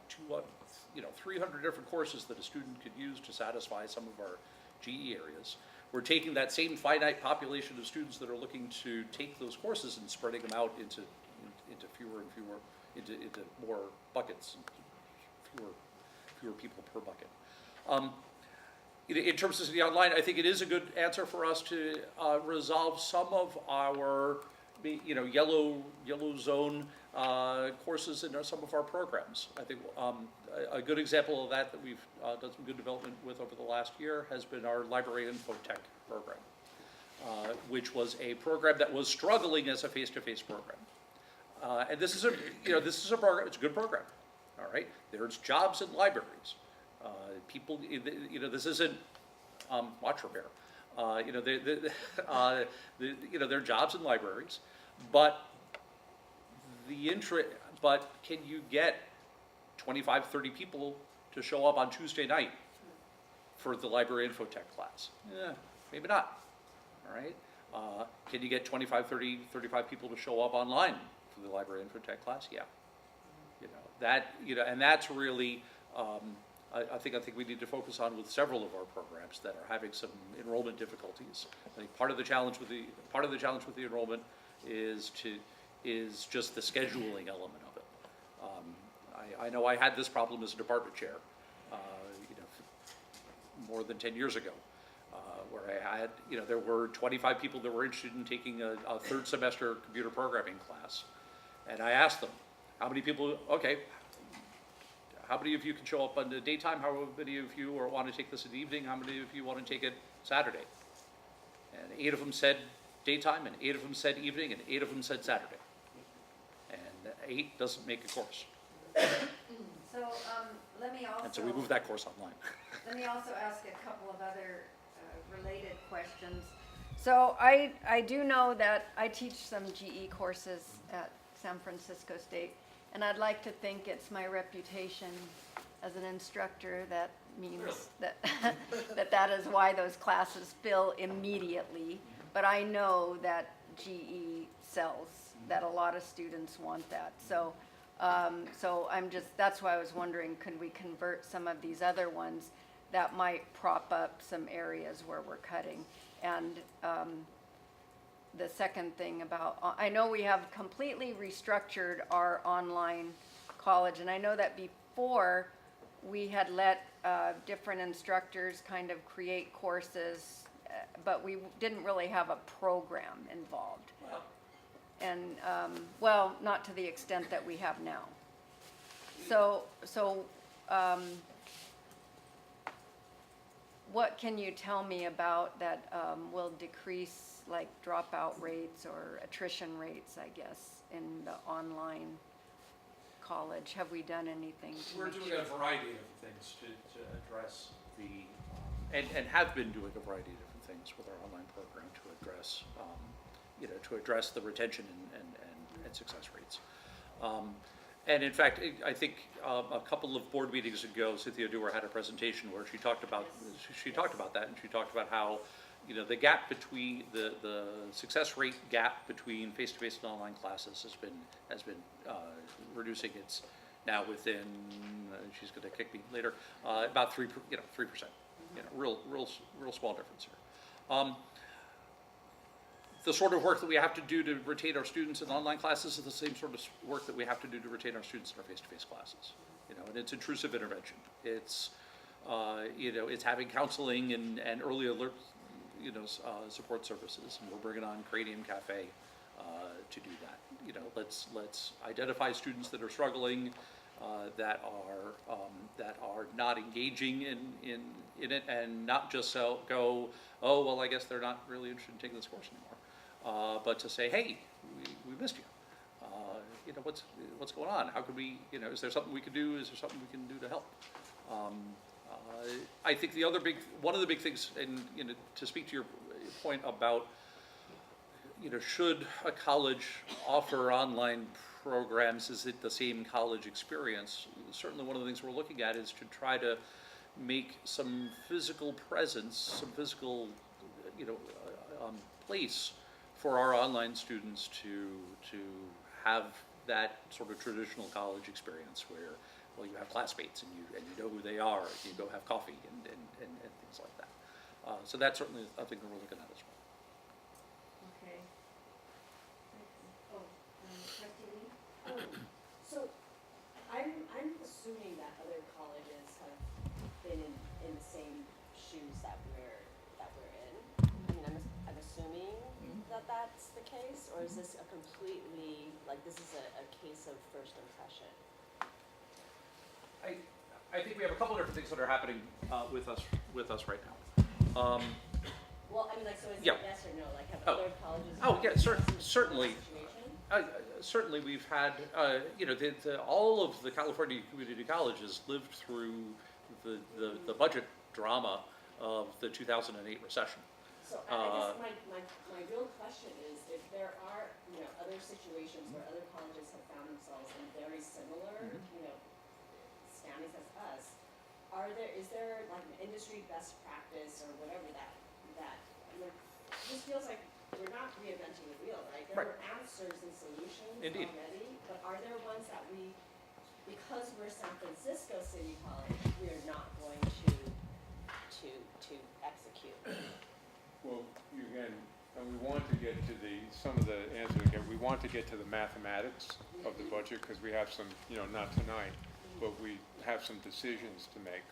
300 different courses that a student could use to satisfy some of our GE areas. We're taking that same finite population of students that are looking to take those courses and spreading them out into fewer and fewer, into more buckets, fewer people per bucket. In terms of City Online, I think it is a good answer for us to resolve some of our, you know, yellow zone courses in some of our programs. I think a good example of that we've done some good development with over the last year has been our library info tech program, which was a program that was struggling as a face-to-face program. And this is a program. It's a good program. All right, there's jobs in libraries. People, you know, this isn't watch repair. You know, there are jobs in libraries, but but can you get 25, 30 people to show up on Tuesday night for the library infotech class? Yeah, maybe not. All right. Can you get 25, 30, 35 people to show up online for the library infotech class? Yeah. You know, that, you know, and that's really, I think we need to focus on with several of our programs that are having some enrollment difficulties. I think part of the challenge with the enrollment is just the scheduling element of it. I know I had this problem as a department chair, you know, more than 10 years ago, where I had, you know, there were 25 people that were interested in taking a third semester computer programming class, and I asked them, how many people? Okay. How many of you can show up on the daytime? How many of you want to take this in the evening? How many of you want to take it Saturday? And 8 of them said daytime, and 8 of them said evening, and 8 of them said Saturday. And 8 doesn't make a course. So let me also. And so we moved that course online. Let me also ask a couple of other related questions. So I do know that I teach some GE courses at San Francisco State, and I'd like to think it's my reputation as an instructor that means that that is why those classes fill immediately. But I know that GE sells, that a lot of students want that. So that's why I was wondering, could we convert some of these other ones that might prop up some areas where we're cutting? And the second thing about, I know we have completely restructured our online college, and I know that before we had let different instructors kind of create courses, but we didn't really have a program involved. Wow. And, well, not to the extent that we have now. So what can you tell me about that will decrease like dropout rates or attrition rates, I guess, in the online college? Have we done anything to We're make doing sure? a variety of things to address the, and have been doing a variety of different things with our online program to address, you know, to address the retention and success rates. And in fact, I think a couple of board meetings ago, Cynthia Dewar had a presentation where she talked about that, and she talked about how, you know, the gap between the success rate gap between face-to-face and online classes has been reducing. It's now within, she's going to kick me later, about 3%. You know, real small difference here. The sort of work that we have to do to retain our students in online classes is the same sort of work that we have to do to retain our students in our face-to-face classes. You know, and it's intrusive intervention. It's, you know, it's having counseling and early alert, you know, support services, and we're bringing on Cranium Cafe to do that. You know, let's identify students that are struggling, that are not engaging in it, and not just go, oh, well, I guess they're not really interested in taking this course anymore, but to say, hey, we missed you. What's going on? How could we, is there something we could do? Is there something we can do to help? I think one of the big things, and to speak to your point about, should a college offer online programs? Is it the same college experience? Certainly, one of the things we're looking at is to try to make some physical presence, some physical, place for our online students to have that sort of traditional college experience where, well, you have classmates and you know who they are, and you go have coffee and things like that. So that's certainly a thing that we're looking at as well. Okay. Trustee Lee? So I'm assuming that other colleges have been in the same shoes that we're in. I mean, I'm assuming that that's the case, or is this a completely, this is a case of first impression? I think we have a couple different things that are happening with us right now. Well, I mean, so is it Yeah. yes or no? Have other colleges? Oh, yeah, certainly. Situation? Certainly, we've had, all of the California community colleges lived through the budget drama of the 2008 recession. So I guess my real question is, if there are, other situations where other colleges have found themselves in very similar, standings as us, is there an industry best practice or whatever that this feels like we're not reinventing the wheel, right? There were answers and solutions Indeed. already, but are there ones that because we're San Francisco City College, we are not going to execute? Well, and we want to get to some of the answers again. We want to get to the mathematics of the budget because we have some, not tonight, but we have some decisions to make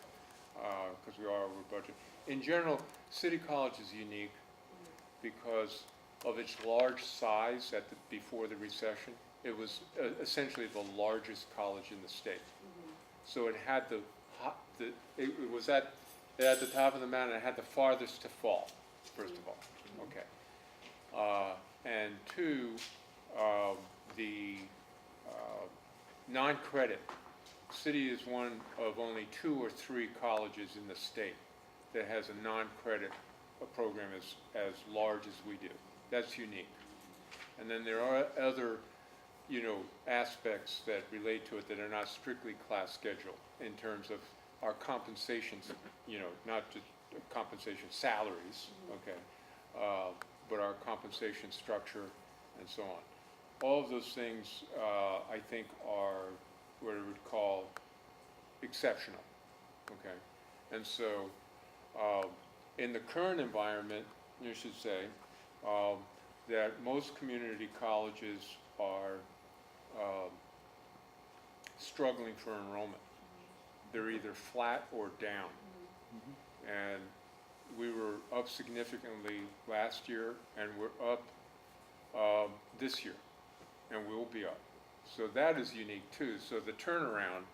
because we are over budget. In general, City College is unique because of its large size before the recession. It was essentially the largest college in the state. So it had it was at the top of the mountain. It had the farthest to fall, first of all. Okay. And two, the non-credit. City is one of only 2 or 3 colleges in the state that has a non-credit program as large as we do. That's unique. And then there are other, aspects that relate to it that are not strictly class schedule in terms of our compensations, not just compensation salaries, okay, but our compensation structure and so on. All of those things, I think, are what I would call exceptional, okay? And so, in the current environment, you should say, that most community colleges are struggling for enrollment. They're either flat or down. And we were up significantly last year, and we're up this year, and we'll be up. So that is unique too. So the turnaround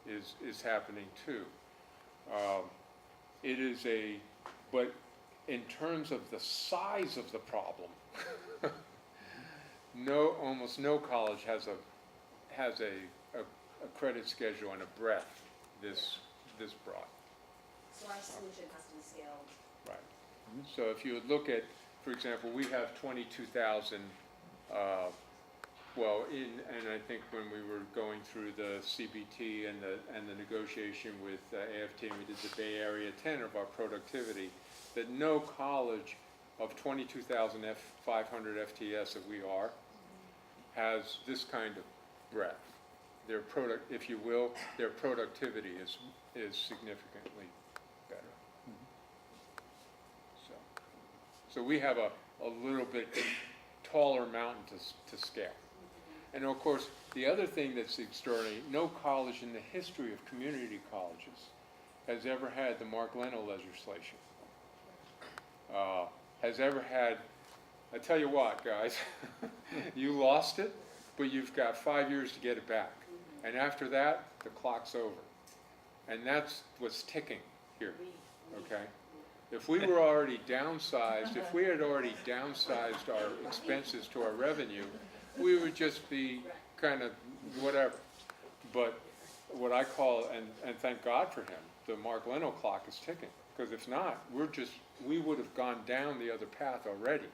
is happening too. It is but in terms of the size of the problem, almost no college has a credit schedule and a breadth this broad. So our solution has to be scaled. Right. So if you would look at, for example, we have 22,000. And I think when we were going through the CBT and the negotiation with AFT, and we did the Bay Area 10 of our productivity, that no college of 22,500 FTS that we are has this kind of breadth. Their if you will, their productivity is significantly better. So we have a little bit taller mountain to scale. And of course, the other thing that's extraordinary, no college in the history of community colleges has ever had the Mark Leno legislation. Has ever had, I tell you what, guys, you lost it, but you've got 5 years to get it back. And after that, the clock's over. And that's what's ticking here, okay? If we were already downsized, if we had already downsized our expenses to our revenue, we would just be kind of whatever. But what I call, and thank God for him, the Mark Leno clock is ticking. Because if not, we would have gone down the other path already.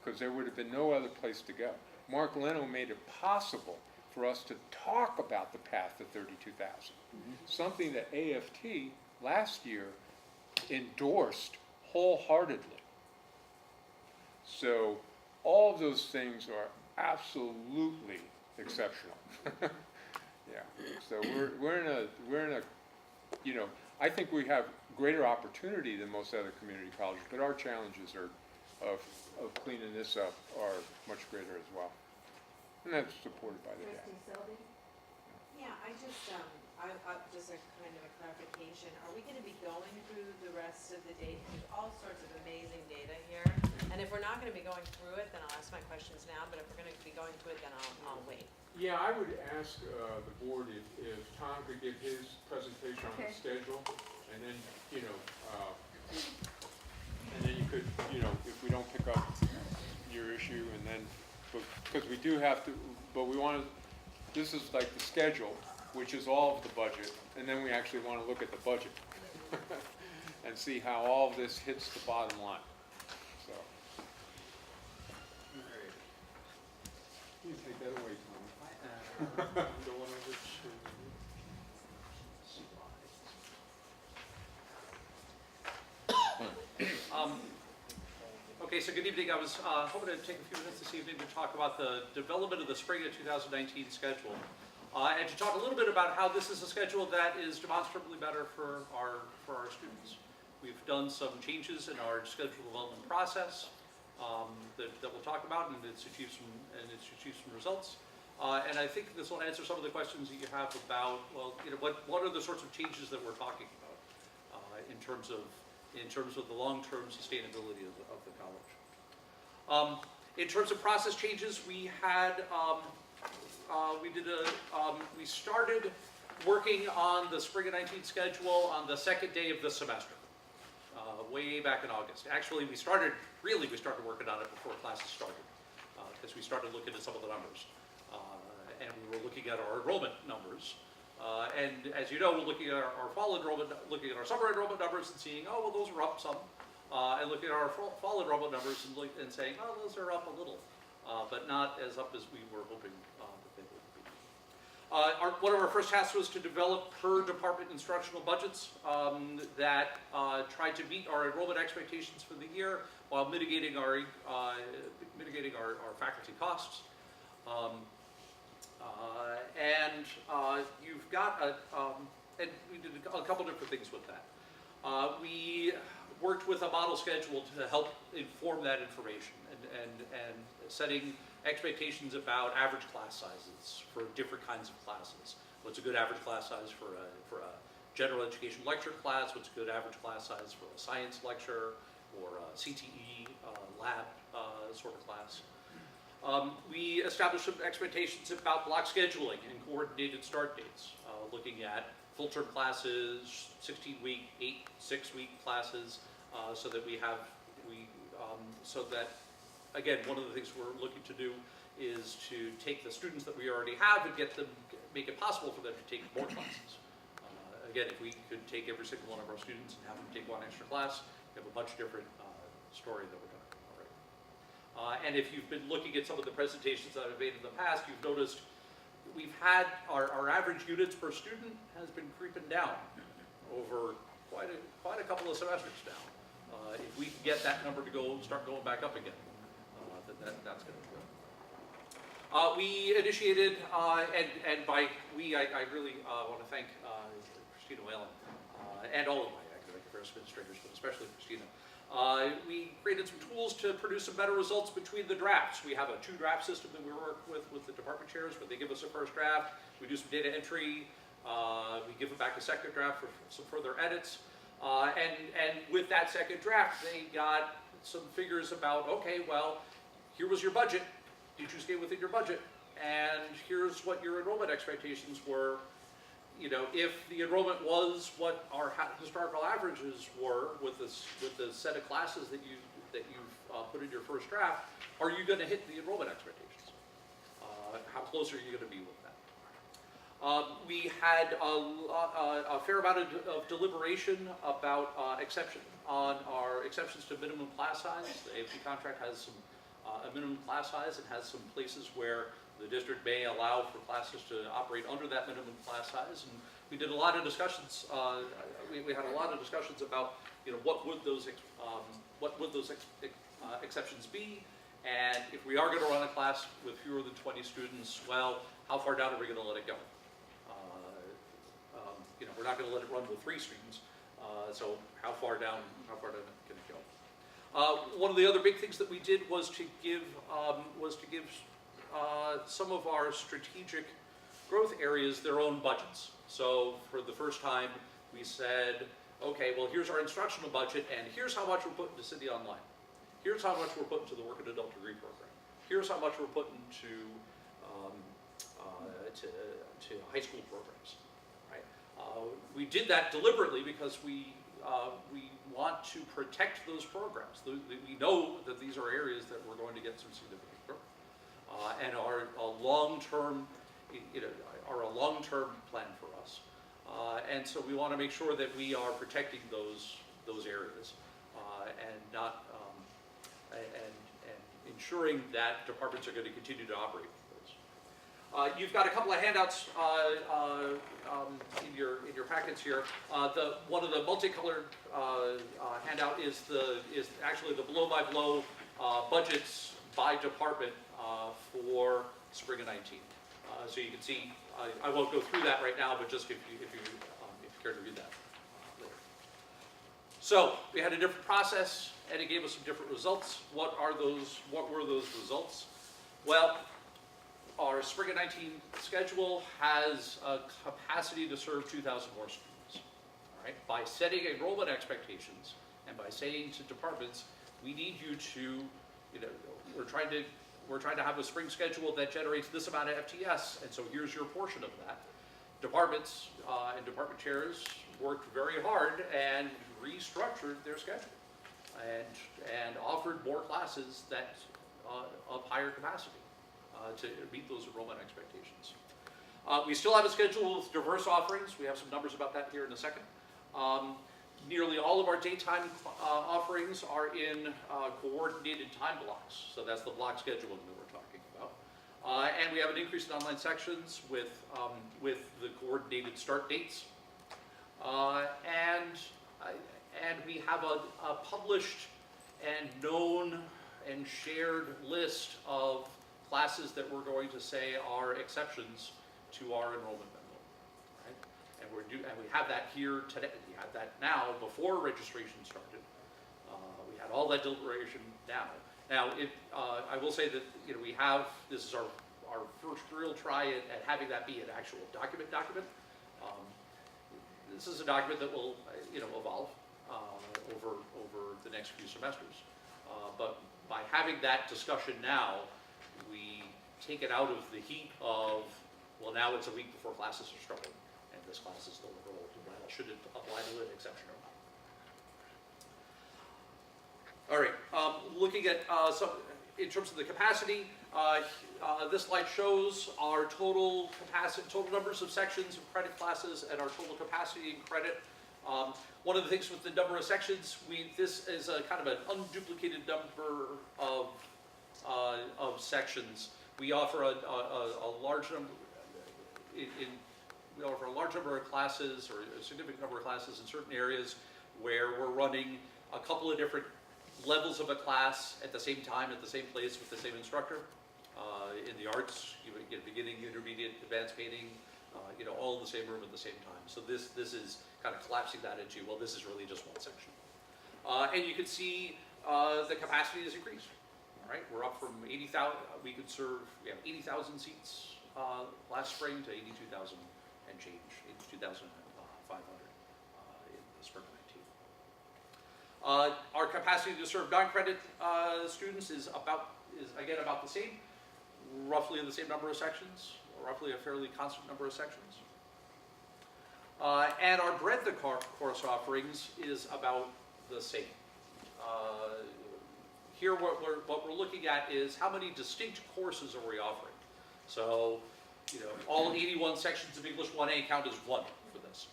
Because there would have been no other place to go. Mark Leno made it possible for us to talk about the path to 32,000. Something that AFT last year endorsed wholeheartedly. So all of those things are absolutely exceptional. Yeah. So we're in a you know, I think we have greater opportunity than most other community colleges, but our challenges of cleaning this up are much greater as well. And that's supported by the data. Trustee Selby? Yeah, I just a kind of a clarification. Are we gonna be going through the rest of the data? There's all sorts of amazing data here. And if we're not gonna be going through it, then I'll ask my questions now, but if we're gonna be going through it, then I'll wait. Yeah, I would ask the board if Tom could give his presentation on the schedule, and then, you know, and then you could, you know, if we don't pick up your issue, and then, because we do have to, but we want to, this is like the schedule, which is all of the budget, and then we actually want to look at the budget and see how all of this hits the bottom line, so. You take that away, Tom. Okay, so good evening. I was hoping to take a few minutes this evening to talk about the development of the spring of 2019 schedule, and to talk a little bit about how this is a schedule that is demonstrably better for our students. We've done some changes in our schedule development process that we'll talk about, and it's achieved some results. And I think this will answer some of the questions that you have about, well, you know, what are the sorts of changes that we're talking about in terms of the long-term sustainability of the college. In terms of process changes, we had we started working on the spring of 19 schedule on the second day of the semester, way back in August. Actually, we started working on it before classes started, because we started looking at some of the numbers. And we were looking at our enrollment numbers. And as you know, we're looking at our fall enrollment, looking at our summer enrollment numbers and seeing, oh, well, those are up some. And looking at our fall enrollment numbers and saying, oh, those are up a little, but not as up as we were hoping that they would be. One of our first tasks was to develop per department instructional budgets that tried to meet our enrollment expectations for the year while mitigating our faculty costs. You've got and we did a couple different things with that. We worked with a model schedule to help inform that information and setting expectations about average class sizes for different kinds of classes. What's a good average class size for a general education lecture class? What's a good average class size for a science lecture or a CTE lab sort of class? We established some expectations about block scheduling and coordinated start dates, looking at full-term classes, 16-week, 6-week classes, so that again, one of the things we're looking to do is to take the students that we already have and make it possible for them to take more classes. Again, if we could take every single one of our students and have them take one extra class, we have a much different story that we're talking about, right? And if you've been looking at some of the presentations that I've made in the past, you've noticed we've had our average units per student has been creeping down over quite a couple of semesters now. If we can get that number to start going back up again, that's going to be good. We initiated, and by we, I really want to thank Christina Whalen and all of my academic affairs administrators, but especially Christina. We created some tools to produce some better results between the drafts. We have a 2-draft system that we work with the department chairs, but they give us a first draft. We do some data entry. We give them back a second draft for some further edits. And with that second draft, they got some figures about, okay, well, here was your budget. Did you stay within your budget? and here's what your enrollment expectations were. You know, if the enrollment was what our historical averages were with the set of classes that you've put in your first draft, are you going to hit the enrollment expectations? How close are you going to be with that? We had a fair amount of deliberation about exceptions to minimum class size. The AFC contract has some a minimum class size. It has some places where the district may allow for classes to operate under that minimum class size, and we did a lot of discussions. We had a lot of discussions about, you know, what would those exceptions be, and if we are going to run a class with fewer than 20 students, well, how far down are we going to let it go? You know, we're not going to let it run with 3 students, so how far down can it go? One of the other big things that we did was to give some of our strategic growth areas their own budgets. So for the first time, we said, okay, well, here's our instructional budget, and here's how much we're putting to City Online. Here's how much we're putting to the Work and Adult Degree Program. Here's how much we're putting to high school programs. Right? We did that deliberately because we want to protect those programs. We know that these are areas that we're going to get some significant growth, and are a long-term, are a long-term plan for us. And so we want to make sure that we are protecting those areas, and not and ensuring that departments are going to continue to operate with those. You've got a couple of handouts in your packets here. One of the multicolored handout is actually the blow-by-blow budgets by department for spring of 19. So you can see, I won't go through that right now, but just if you care to read that later. So we had a different process, and it gave us some different results. What were those results? Well, our spring of 19 schedule has a capacity to serve 2,000 more students. All right? By setting enrollment expectations and by saying to departments, we need you to, we're trying to have a spring schedule that generates this amount of FTS, and so here's your portion of that. Departments and department chairs worked very hard and restructured their schedule and offered more classes that of higher capacity to meet those enrollment expectations. We still have a schedule with diverse offerings. We have some numbers about that here in a second. Nearly all of our daytime offerings are in coordinated time blocks. So that's the block scheduling that we're talking about. And we have an increase in online sections with the coordinated start dates. And we have a published and known and shared list of classes that we're going to say are exceptions to our enrollment minimum. Right? And we have that here today. We have that now before registration started. We had all that deliberation now. Now, I will say that this is our first real try at having that be an actual document. This is a document that will evolve over the next few semesters. But by having that discussion now, we take it out of the heat of, well, now it's a week before classes are starting, and this class is still enrolled. Well, should it apply to an exception or not? All right, looking at in terms of the capacity, this slide shows our total capacity, total numbers of sections of credit classes, and our total capacity in credit. One of the things with the number of sections, this is a kind of an unduplicated number of sections. We offer a large number. We offer a large number of classes, or a significant number of classes in certain areas where we're running a couple of different levels of a class at the same time, at the same place, with the same instructor. In the arts, you would get beginning, intermediate, advanced painting, all in the same room at the same time. So this is kind of collapsing that into, well, this is really just one section. And you can see the capacity has increased. All right, we're up from 80,000. We have 80,000 seats last spring to 82,000 and change, 82,500 in the spring of 19. Our capacity to serve non-credit students is again about the same. roughly the same number of sections, roughly a fairly constant number of sections. And our breadth of course offerings is about the same. Here what we're looking at is how many distinct courses are we offering. So, you know, all 81 sections of English 1A count as one for this.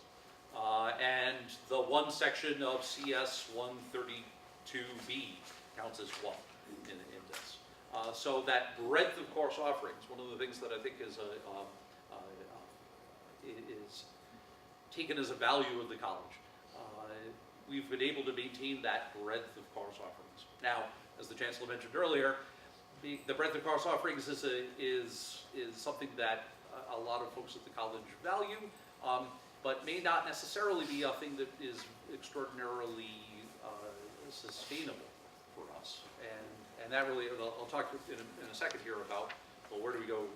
And the one section of CS 132B counts as one in this. So that breadth of course offerings, one of the things that I think is taken as a value of the college. We've been able to maintain that breadth of course offerings. Now, as the Chancellor mentioned earlier, the breadth of course offerings is something that a lot of folks at the college value, but may not necessarily be a thing that is extraordinarily sustainable for us. And that really, I'll talk in a second here about, well, where do we go?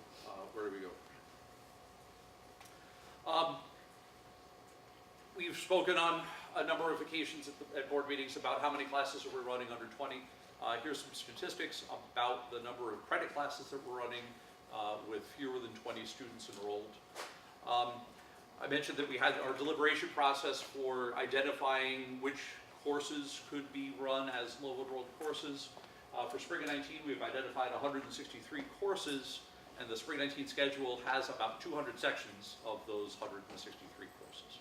We've spoken on a number of occasions at board meetings about how many classes are we running under 20. Here's some statistics about the number of credit classes that we're running with fewer than 20 students enrolled. I mentioned that we had our deliberation process for identifying which courses could be run as low-enrolled courses. For spring of 19, we've identified 163 courses, and the spring 19 schedule has about 200 sections of those 163 courses.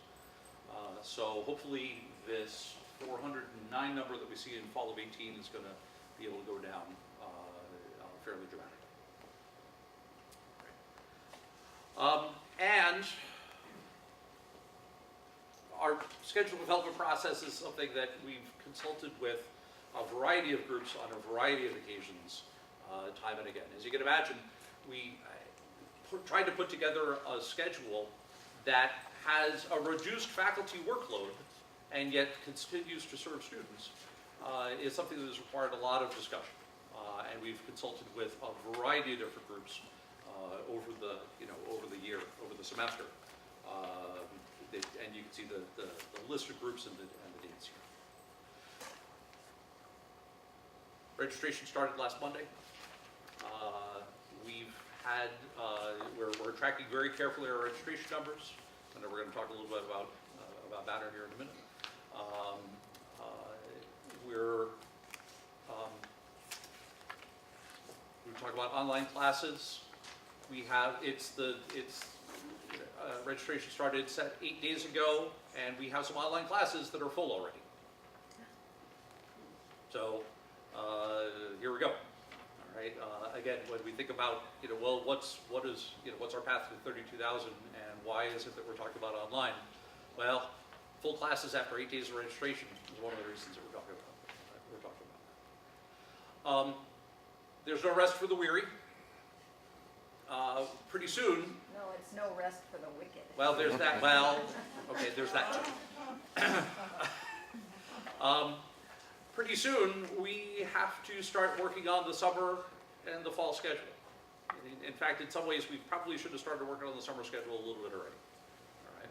So hopefully this 409 number that we see in fall of 18 is going to be able to go down fairly dramatically. And our schedule development process is something that we've consulted with a variety of groups on a variety of occasions, time and again. As you can imagine, we tried to put together a schedule that has a reduced faculty workload and yet continues to serve students, is something that has required a lot of discussion. And we've consulted with a variety of different groups over the year, over the semester. And you can see the list of groups and the dates here. Registration started last Monday. We've had, we're tracking very carefully our registration numbers. I know we're going to talk a little bit about that here in a minute. We talk about online classes. We have, registration started 8 days ago, and we have some online classes that are full already. So here we go. All right. Again, when we think about, well, what's our path to 32,000, and why is it that we're talking about online? Well, full classes after 8 days of registration is one of the reasons that we're talking about. There's no rest for the weary. Pretty soon. No, it's no rest for the wicked. Well, there's that. Well, okay, there's that too. Pretty soon, we have to start working on the summer and the fall schedule. In fact, in some ways, we probably should have started working on the summer schedule a little bit already.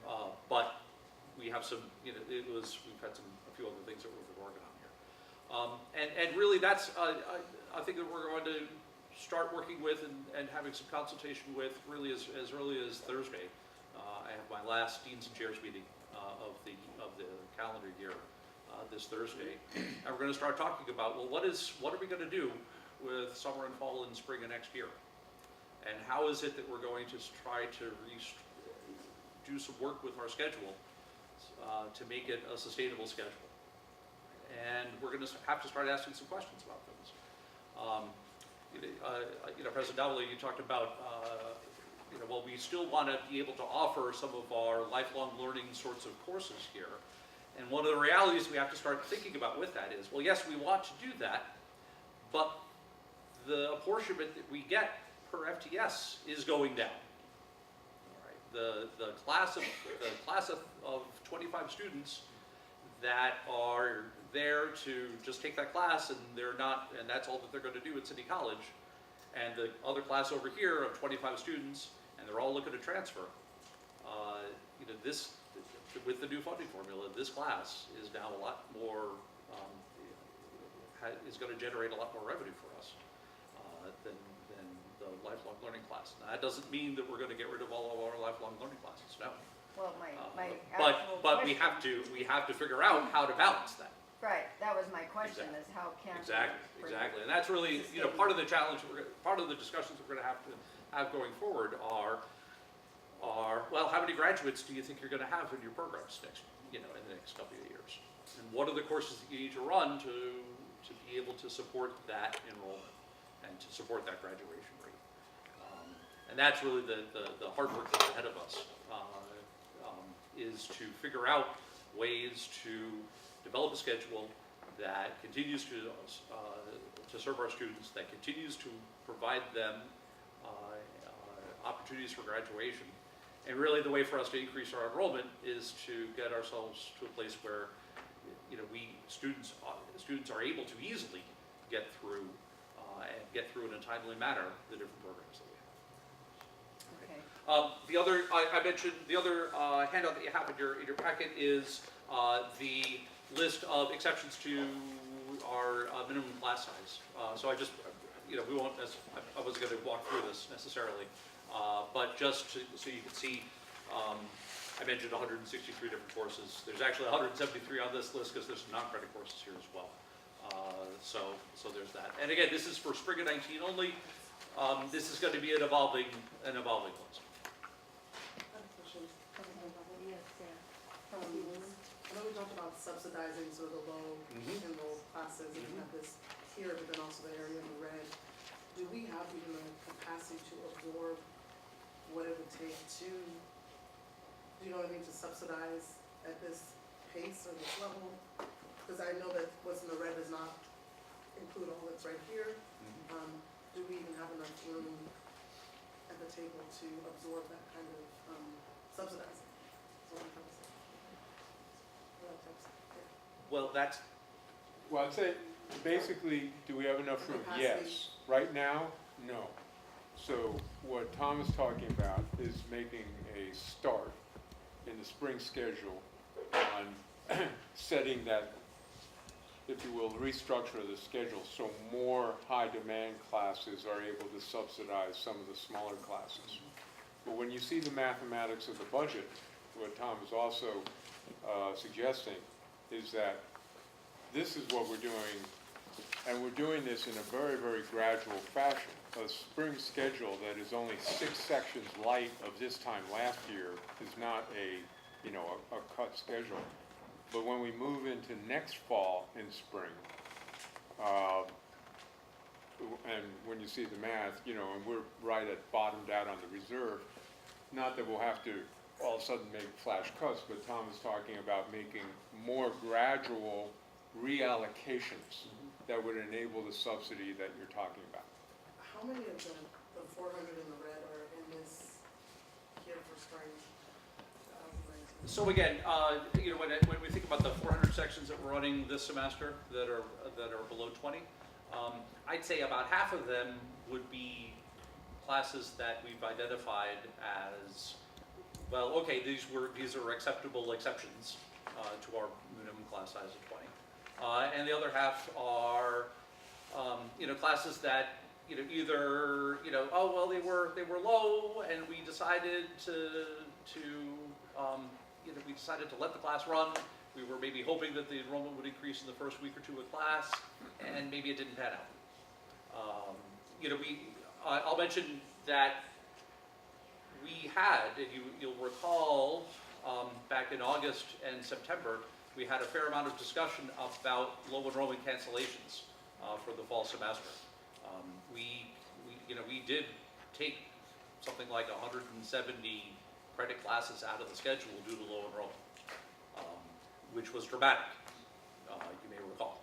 All right, but we have some. We've had a few other things that we've been working on here, and really, that's I think that we're going to start working with and having some consultation with really as early as Thursday. I have my last Deans and Chairs meeting of the calendar year this Thursday, and we're going to start talking about, well, what are we going to do with summer and fall and spring of next year, and how is it that we're going to try to do some work with our schedule to make it a sustainable schedule, and we're going to have to start asking some questions about things. President Davila, you talked about, well, we still want to be able to offer some of our lifelong learning sorts of courses here. And one of the realities we have to start thinking about with that is, well, yes, we want to do that, but the apportionment that we get per FTS is going down. All right. The class of 25 students that are there to just take that class, and that's all that they're going to do at City College, and the other class over here of 25 students, and they're all looking to transfer. With the new funding formula, this class is now a lot more, is going to generate a lot more revenue for us than the the lifelong learning class. Now, that doesn't mean that we're gonna get rid of all of our lifelong learning classes, no. Well, my actual But we question. have to figure out how to balance that. Right, that was my question, Exactly. is how can we? Exactly, and that's really, part of the challenge, part of the discussions we're gonna have to have going forward are, well, how many graduates do you think you're gonna have in your programs next, in the next couple of years? And what are the courses that you need to run to be able to support that enrollment and to support that graduation rate? And that's really the hard work that's ahead of us, is to figure out ways to develop a schedule that continues to serve our students, that continues to provide them opportunities for graduation. And really the way for us to increase our enrollment is to get ourselves to a place where, students are able to easily get through in a timely manner the different programs that we have. Okay. The other, I mentioned, the other handout that you have in your packet is the list of exceptions to our minimum class size. So I just, we won't, I wasn't going to walk through this necessarily, but just so you can see, I mentioned 163 different courses. There's actually 173 on this list because there's some non-credit courses here as well. So there's that. And again, this is for spring of 19 only. This is going to be an evolving list. I have a question. Yes, I know we talked about subsidizing sort of the low enrolled classes, and we have this here, but then also the area in the red. Do we have even the capacity to absorb what it would take to, to subsidize at this pace or this level? Because I know that what's in the red does not include all that's right here. Do we even have enough room at the table to absorb that kind of subsidizing? That's what I'm trying to say. Well, that's, Well, I'd say, basically, do we have enough room? Yes. Right now, no. So what Tom is talking about is making a start in the spring schedule on setting that, if you will, restructure of the schedule so more high-demand classes are able to subsidize some of the smaller classes. But when you see the mathematics of the budget, what Tom is also suggesting is that this is what we're doing, and we're doing this in a very, very gradual fashion. A spring schedule that is only 6 sections light of this time last year is not a cut schedule. But when we move into next fall in spring, and when you see the math, and we're right at bottomed out on the reserve, not that we'll have to all of a sudden make flash cuts, but Tom is talking about making more gradual reallocations that would enable the subsidy that you're talking about. How many of the 400 in the red are in this here for spring? so again, when we think about the 400 sections that we're running this semester that are below 20, I'd say about half of them would be classes that we've identified as, well, okay, these are acceptable exceptions to our minimum class size of 20, and the other half are classes that either oh well they were low and we decided to we decided to let the class run. We were maybe hoping that the enrollment would increase in the first week or two of class, and maybe it didn't pan out. I'll mention that we had, and you'll recall, back in August and September, we had a fair amount of discussion about low enrollment cancellations for the fall semester. We did take something like 170 credit classes out of the schedule due to low enrollment, which was dramatic, you may recall.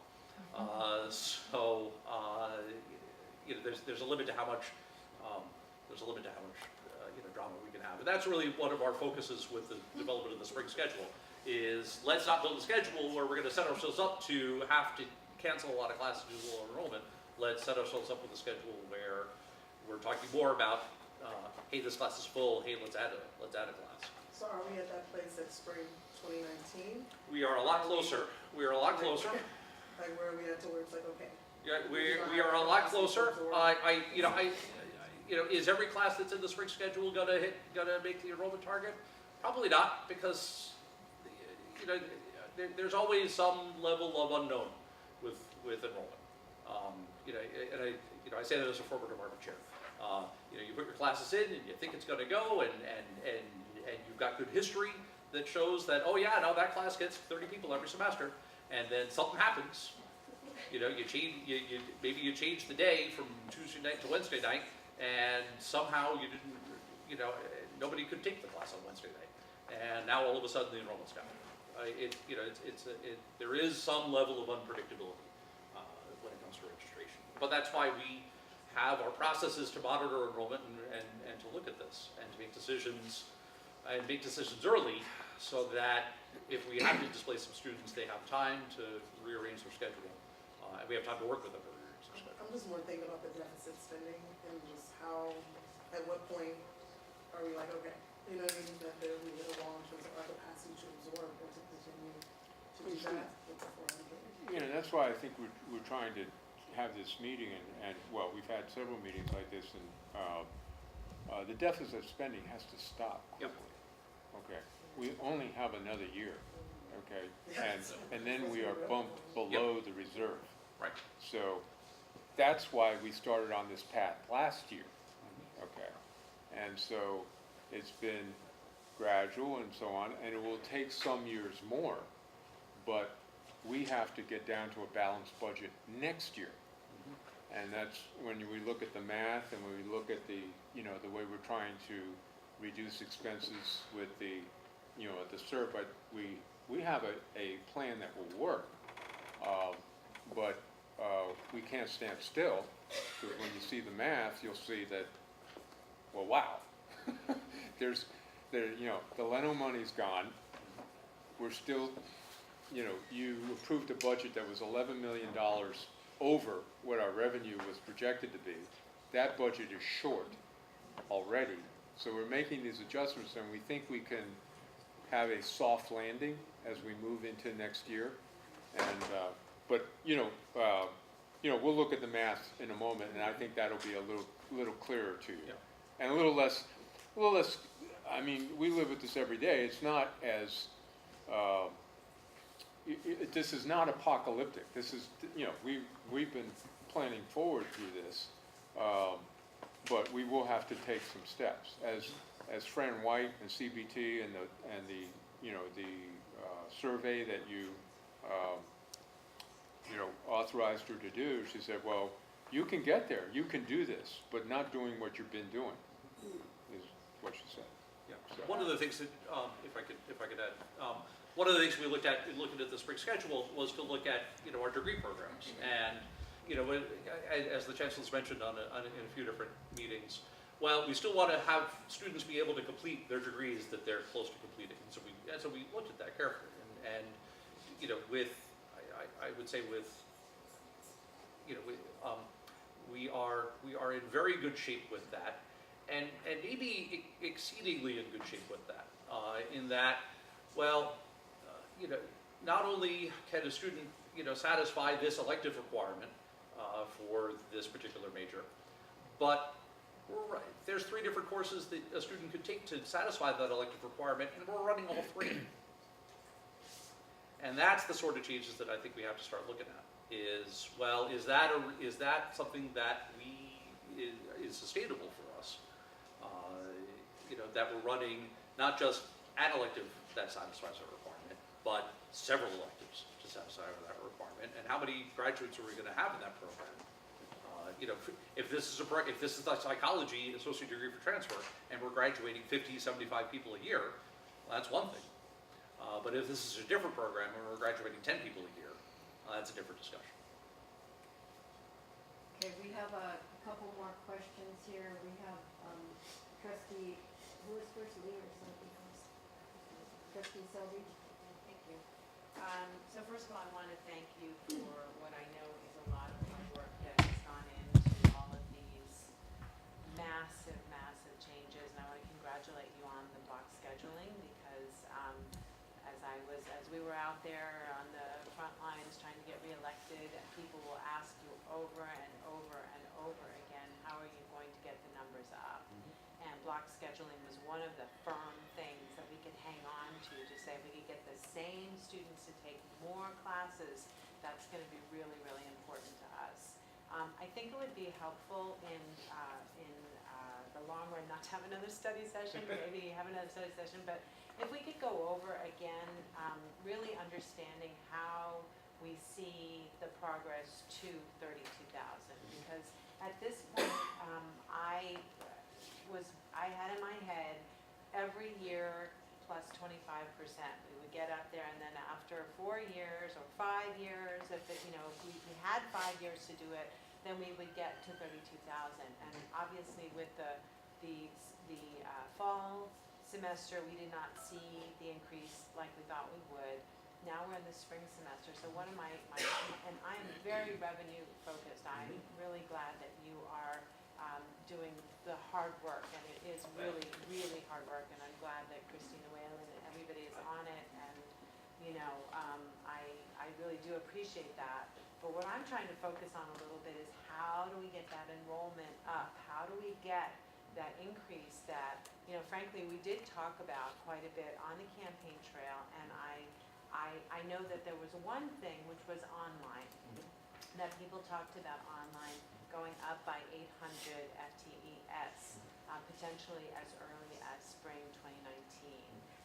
There's a limit to how much drama we can have, and that's really one of our focuses with the development of the spring schedule. Is let's not build a schedule where we're going to set ourselves up to have to cancel a lot of classes due to low enrollment. Let's set ourselves up with a schedule where we're talking more about, hey, this class is full. Hey, let's add a class. So are we at that place at spring 2019? We are a lot closer. We are a lot closer. Like where are we at to where it's like, okay? Yeah, we are a lot closer. is every class that's in the spring schedule gonna make the enrollment target? Probably not, because, there's always some level of unknown with enrollment. And I say that as a former department chair. You put your classes in and you think it's gonna go, and you've got good history that shows that, oh yeah, no, that class gets 30 people every semester, and then something happens. Maybe you change the day from Tuesday night to Wednesday night, and somehow you didn't, nobody could take the class on Wednesday night, and now all of a sudden the enrollment's down. There is some level of unpredictability when it comes to registration, but that's why we have our processes to monitor enrollment and to look at this and to make decisions early, so that if we have to displace some students, they have time to rearrange their schedule, and we have time to work with them to rearrange their schedule. I'm just more thinking about the deficit spending and just how, at what point are we like, okay, you know what I mean, that we hit a wall in terms of our capacity to absorb or to continue to do that with the 400. That's why I think we're trying to have this meeting, and well, we've had several meetings like this, and the deficit spending has to stop quickly. Okay, we only have another year, okay, and then we are bumped below the reserve. Right. So that's why we started on this path last year, okay, and so it's been gradual and so on, and it will take some years more, but we have to get down to a balanced budget next year. And that's when we look at the math and when we look at the way we're trying to reduce expenses with the, at the CERB, but we have a plan that will work, but we can't stand still, because when you see the math, you'll see that, well, wow, the Leno money's gone. We're still, you approved a budget that was $11 million over what our revenue was projected to be. That budget is short already. So we're making these adjustments, and we think we can have a soft landing as we move into next year. And but we'll look at the math in a moment, and I think that'll be a little clearer to you, and a little less. I mean, we live with this every day. It's not as this is not apocalyptic. This is, we've been planning forward through this, but we will have to take some steps. As Fran White and CBT and the survey that you authorized her to do, she said, well, you can get there, you can do this, but not doing what you've been doing, is what she said. Yeah. So. One of the things that, if I could add, one of the things we looked at in looking at the spring schedule was to look at, our degree programs. And, as the Chancellor's mentioned in a few different meetings, well, we still want to have students be able to complete their degrees that they're close to completing. And so we looked at that carefully. And I would say we are in very good shape with that. And maybe exceedingly in good shape with that, in that, well, not only can a student, satisfy this elective requirement for this particular major, but there's 3 different courses that a student could take to satisfy that elective requirement, and we're running all 3. And that's the sort of changes that I think we have to start looking at. Is that something that is sustainable for us? That we're running not just an elective that satisfies our requirement, but several electives to satisfy that requirement. And how many graduates are we going to have in that program? If this is the psychology associate degree for transfer, and we're graduating 50, 75 people a year, well, that's one thing. But if this is a different program and we're graduating 10 people a year, that's a different discussion. Okay, we have a couple more questions here. We have trustee, who is first, Lee or something else? Trustee Selby? Thank you. So first of all, I want to thank you for what I know is a lot of hard work that has gone into all of these massive, massive changes. And I want to congratulate you on the box scheduling, because as we were out there on the front lines trying to get reelected, people will ask you over and over and over again, how are you going to get the numbers hours up. And block scheduling was one of the firm things that we could hang on to say we could get the same students to take more classes. That's gonna be really, really important to us. I think it would be helpful in the long run not to have another study session, maybe have another study session, but if we could go over again, really understanding how we see the progress to 32,000, because at this point, I had in my head every year plus 25%. We would get up there, and then after 4 years or 5 years, if we had 5 years to do it, then we would get to 32,000. And obviously, with the fall semester, we did not see the increase like we thought we would. Now we're in the spring semester, so one of my and I am very revenue focused. I'm really glad that you are doing the hard work, and it is really, really hard work, and I'm glad that Christina Whalen and everybody is on it, and I really do appreciate that. But what I'm trying to focus on a little bit is how do we get that enrollment up? How do we get that increase that, frankly, we did talk about quite a bit on the campaign trail, and I know that there was one thing which was online, that people talked about online going up by 800 FTES, potentially as early as spring 2019.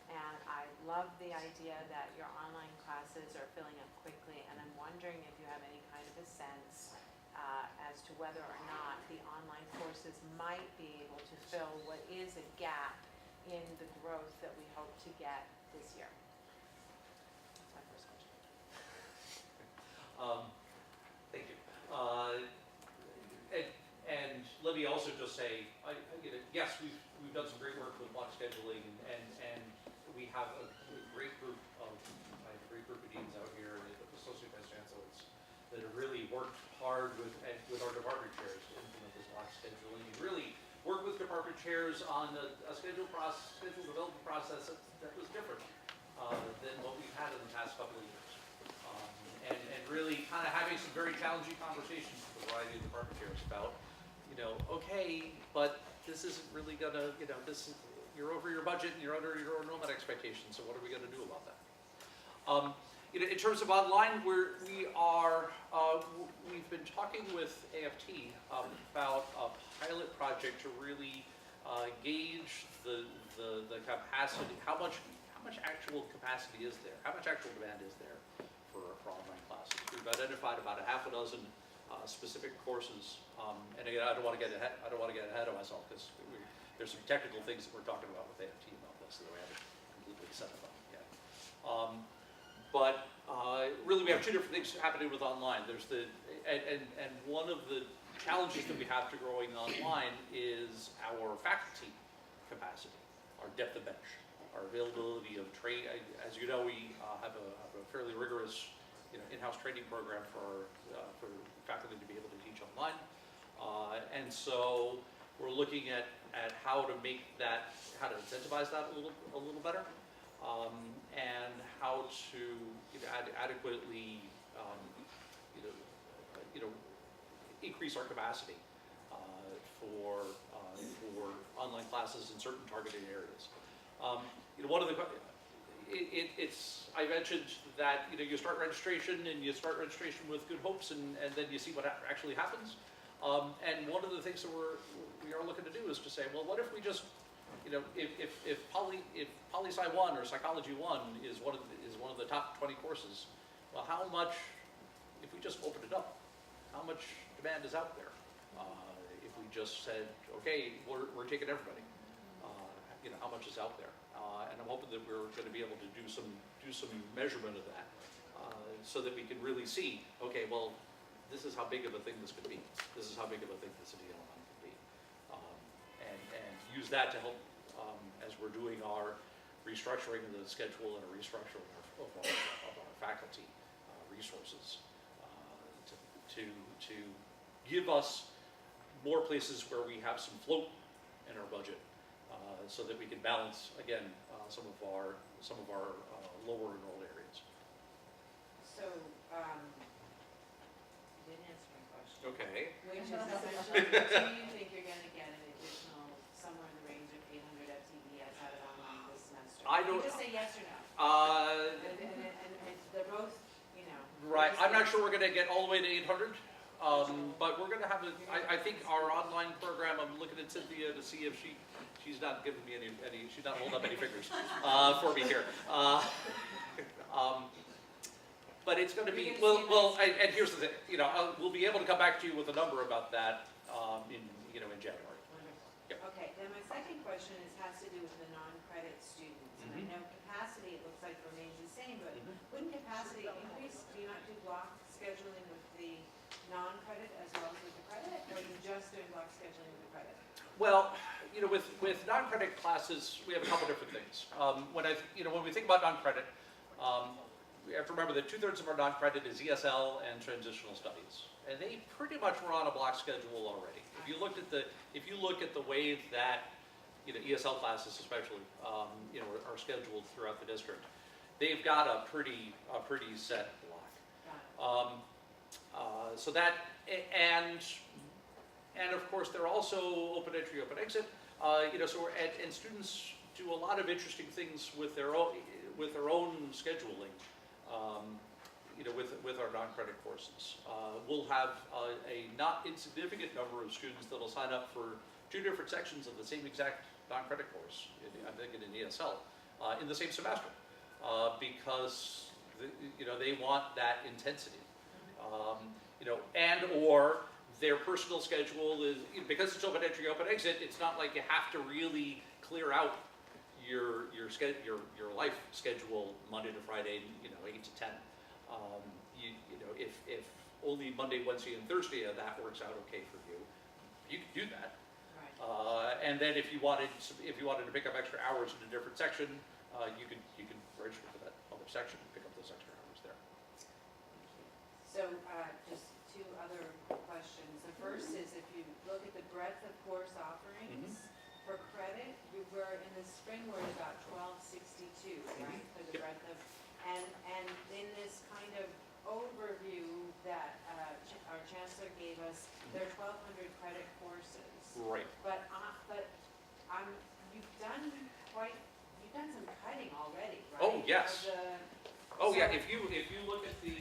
And I love the idea that your online classes are filling up quickly, and I'm wondering if you have any kind of a sense as to whether or not the online courses might be able to fill what is a gap in the growth that we hope to get this year. That's my first question. Thank you. And let me also just say, yes, we've done some great work with block scheduling, and we have a great group of deans out here, the associate vice chancellors, that have really worked hard with our department chairs to implement this block scheduling, and really work with department chairs on a schedule development process that was different than what we've had in the past couple of years. And really kind of having some very challenging conversations with a variety of department chairs about, okay, but this isn't really gonna, you're over your budget and you're under your enrollment expectations, so what are we gonna do about that? In terms of online, we've been talking with AFT about a pilot project to really gauge the capacity, how much actual capacity is there, how much actual demand is there for online classes. We've identified about a half a dozen specific courses, and again, I don't want to get ahead of myself because there's some technical things that we're talking about with AFT about this that we haven't completely set up yet. But really, we have two different things happening with online. There's and one of the challenges that we have to growing online is our faculty capacity, our depth of bench, our availability of training. As you know, we have a fairly rigorous in-house training program for faculty to be able to teach online. And so we're looking at how to make that, how to incentivize that a little better, and how to adequately increase our capacity for online classes in certain targeted areas. One of the I mentioned that you start registration with good hopes, and then you see what actually happens. And one of the things that we are looking to do is to say, well, what if we just, if Poli-Sci 1 or Psychology 1 is one of the top 20 courses, well, how much, if we just open it up, how much demand is out there? If we just said, okay, we're taking everybody, how much is out there? And I'm hoping that we're going to be able to do some measurement of that, so that we can really see, okay, well, this is how big of a thing this could be. This is how big of a thing the city online could be, and use that to help as we're doing our restructuring of the schedule and a restructuring of our faculty resources, to give us more places where we have some float in our budget, so that we can balance again some of our lower enrolled areas. So, you didn't answer my question. Okay. Which is essentially, do you think you're gonna get an additional And they're both, you know. Right, I'm not sure we're gonna get all the way to 800, but we're gonna have I think our online program, I'm looking at Cynthia to see if she's not giving me any, she's not holding up any figures, for me here. But it's gonna be, and here's the thing, we'll be able to come back to you with a number about that, in January. Okay, then my second question has to do with the non-credit students. And I know capacity, it looks like remains the same, but wouldn't capacity increase? Do you not do block scheduling with the non-credit as well as with the credit? Or are you just doing block scheduling with the credit? Well, with non-credit classes, we have a couple different things. When we think about non-credit, we have to remember that 2/3 of our non-credit is ESL and transitional studies. And they pretty much were on a block schedule already. If you look at the way that ESL classes especially are scheduled throughout the district, they've got a pretty set block. So that and of course they're also open entry, open exit. And students do a lot of interesting things with their own scheduling. With our non-credit courses. We'll have a not insignificant number of students that will sign up for 2 different sections of the same exact non-credit course, I'm thinking in ESL, in the same semester, because they want that intensity. And or their personal schedule is, because it's open entry, open exit, it's not like you have to really clear out your life schedule Monday to Friday, 8 to 10. If only Monday, Wednesday, and Thursday that works out okay for you, you can do that. Right. And then if you wanted to pick up extra hours in a different section, you can register for that other section and pick up those extra hours there. So just 2 other questions. The first is if you look at the breadth of course offerings for credit, we're in the spring we're at about 1262, right? For the breadth of, and in this kind of overview that our chancellor gave us, there are 1,200 credit courses. Right. But you've done some cutting already, right? Oh, yes. So If you look at the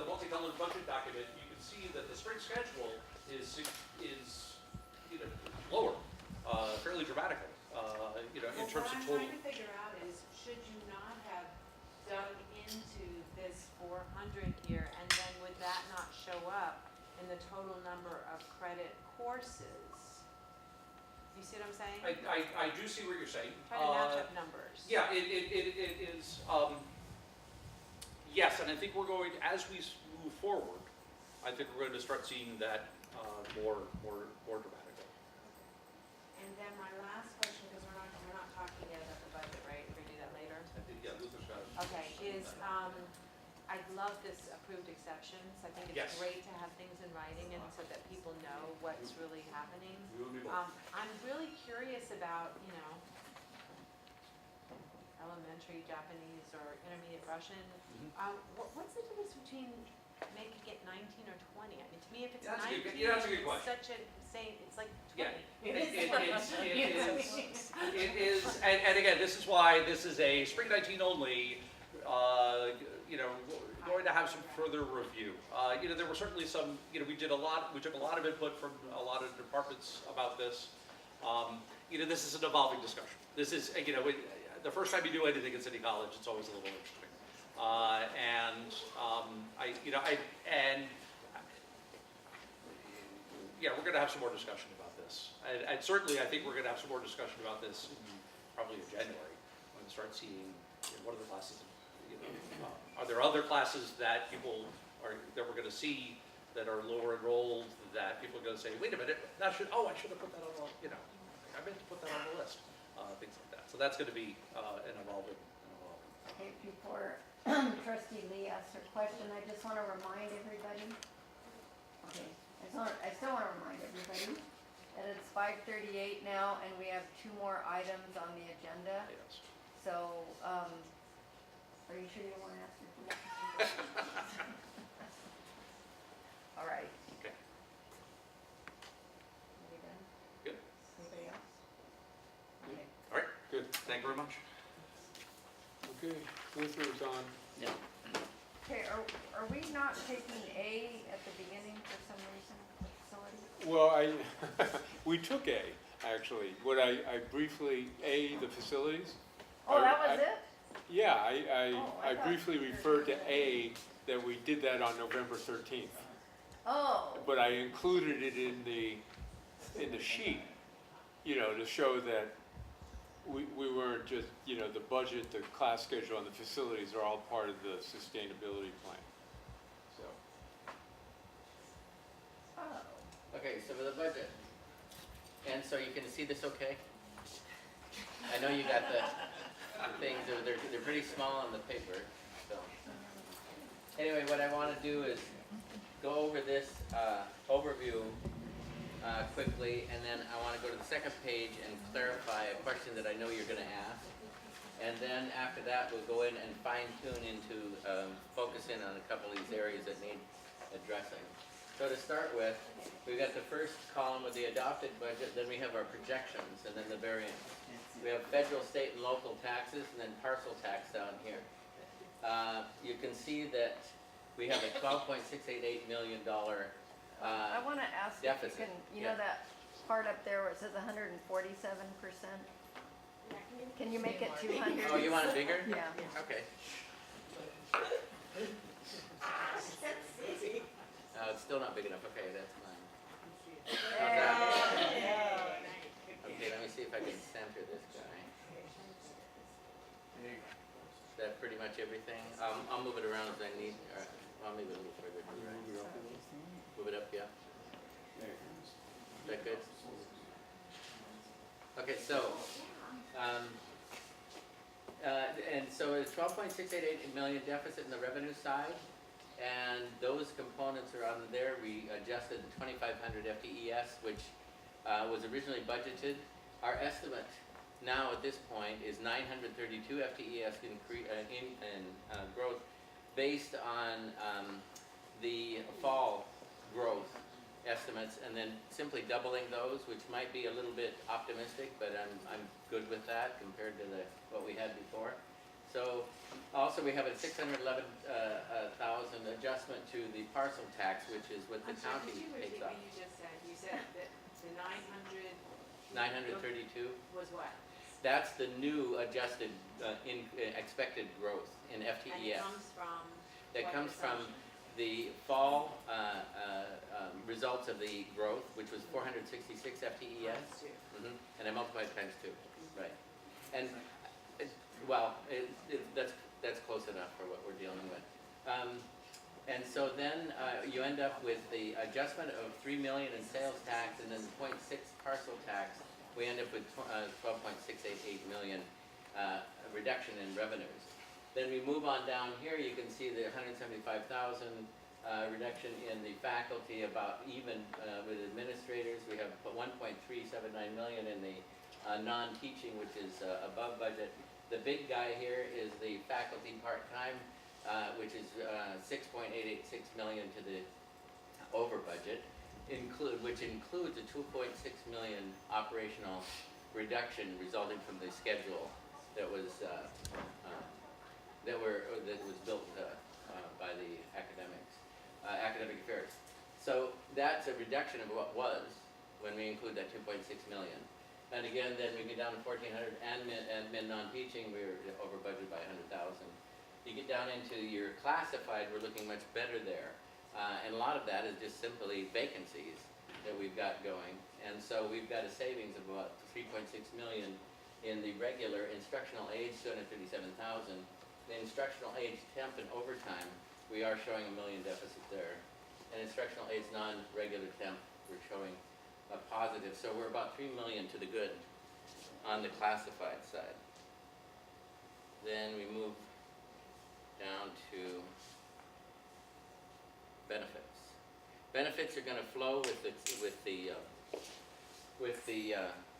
multicolored budget document, you can see that the spring schedule is lower, fairly dramatically. In terms of total. What I'm trying to figure out is, should you not have dug into this 400 here, and then would that not show up in the total number of credit courses? You see what I'm saying? I do see what you're saying. Trying to match up numbers. Yeah, it is, yes, and I think we're going, as we move forward, I think we're going to start seeing that more dramatically. And then my last question, because we're not talking yet about the budget, right? We're gonna do that later? I think, yeah, Luther's got it. Okay, I love this approved exceptions. I think it's Yes. great to have things in writing and so that people know what's really happening. We will be both. I'm really curious about, elementary Japanese or intermediate Russian. What's the difference between making it 19 or 20? I mean, to me, if it's That's a 19, good- that's a good it's question. such a same. It's like 20. Yeah, it is, and again, this is why this is a spring 19 only. Going to have some further review. There were certainly some. We took a lot of input from a lot of departments about this. This is an evolving discussion. This is, the first time you do anything in City College, it's always a little interesting. We're going to have some more discussion about this. And certainly, I think we're going to have some more discussion about this probably in January, when we start seeing what are the classes. Are there other classes that that we're going to see that are lower enrolled that people are going to say, wait a minute, I should have put that on. I meant to put that on the list. Things like that. So that's going to be an evolving. Okay, before Trustee Lee asks her question, I just want to remind everybody, I still want to remind everybody that it's 5:38 now and we have 2 more items on the agenda. Yes. So, are you sure you don't want to ask her question? All right. Okay. Are we done? Good. Anybody else? Okay. All right. Good. Thank you very much. Okay, Luther's on. Yeah. Okay, are we not taking A at the beginning for some reason, facility? Well, we took A, actually. What I briefly, A, the facilities. Oh, that was it? Yeah, Oh, I I thought briefly you were referred to taking A, that we did that on November 13th. Oh, But I included it in the sheet, you know, to show that we weren't just, you know, the budget, the class schedule, and the facilities are all part of the sustainability plan. So, oh. Okay, so for the budget, and so you can see this okay? I know you got the things, they're pretty small on the paper, so. Anyway, what I wanna do is go over this, overview, quickly, and then I wanna go to the second page and clarify a question that I know you're gonna ask. And then after that, we'll go in and fine tune into, focus in on a couple of these areas that need addressing. So to start with, we've got the first column with the adopted budget, then we have our projections, and then the variance. We have federal, state, and local taxes, and then parcel tax down here. You can see that we have a $12.688 million I want to ask if you deficit, can, you yeah. know that part up there where it says 147%? Can you make it 200? Oh, you want it bigger? Yeah. Okay. It's still not big enough. Okay, that's fine. Okay, let me see if I can center this guy. Is that pretty much everything? I'll move it around as I need. I'll move it a little further to the right. Move it up, yeah. Is that good? Okay, so, and so it's 12.688 million deficit in the revenue side, and those components are on there. We adjusted the 2,500 FTES, which was originally budgeted. Our estimate now at this point is 932 FTES in growth based on the fall growth estimates, and then simply doubling those, which might be a little bit optimistic, but I'm good with that compared to what we had before. So also we have a 611,000 adjustment to the parcel tax, which is what the I'm sorry, county could you takes repeat up. what you just said? You said that the 932 was what? That's the new adjusted expected growth in And it FTES. comes from That what comes from assumption? the fall results of the growth, which was 466 FTES. Times two. And I multiplied times 2, right. And, that's close enough for what we're dealing with. And so then you end up with the adjustment of 3 million in sales tax and then 0.6 parcel tax. We end up with 12.688 million reduction in revenues. Then we move on down here, you can see the 175,000 reduction in the faculty, about even with administrators. We have 1.379 million in the non-teaching, which is above budget. The big guy here is the faculty part-time, which is 6.886 million to the over budget, which includes a 2.6 million operational reduction resulting from the schedule that was built by the academic affairs. So that's a reduction of what was when we include that 2.6 million. And again, then we get down to 1,400 admin non-teaching, we were over budget by 100,000. You get down into your classified, we're looking much better there. And a lot of that is just simply vacancies that we've got going. And so we've got a savings of about 3.6 million in the regular instructional aids, 237,000. The instructional aids temp and overtime, we are showing $1 million deficit there. And instructional aids non-regular temp, we're showing a positive. So we're about 3 million to the good on the classified side. Then we move down to benefits. Benefits are going to flow with the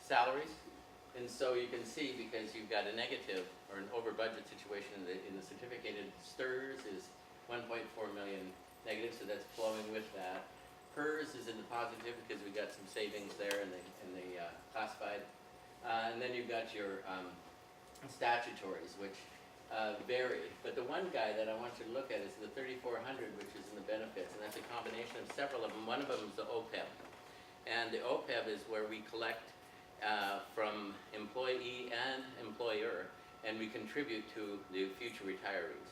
salaries. And so you can see, because you've got a negative or an over budget situation in the certificated STRS is 1.4 million negative, so that's flowing with that. PERS is in the positive because we got some savings there in the classified. And then you've got your statutories, which vary. But the one guy that I want you to look at is the 3,400, which is in the benefits, and that's a combination of several of them. One of them is the OPEB. And the OPEB is where we collect from employee and employer, and we contribute to the future retirees.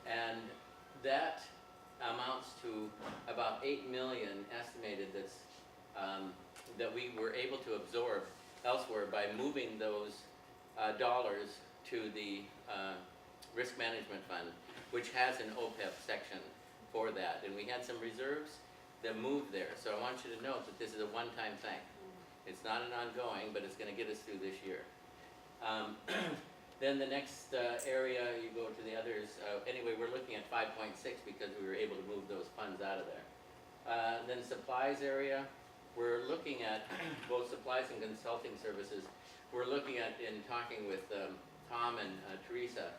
And that amounts to about 8 million estimated that we were able to absorb elsewhere by moving those dollars to the Risk Management Fund, which has an OPEB section for that. And we had some reserves that moved there. So I want you to note that this is a one-time thing. It's not an ongoing, but it's going to get us through this year. Then the next area, you go to the others. Anyway, we're looking at 5.6 because we were able to move those funds out of there. Then supplies area, we're looking at both supplies and consulting services. We're looking at, in talking with Tom and Teresa,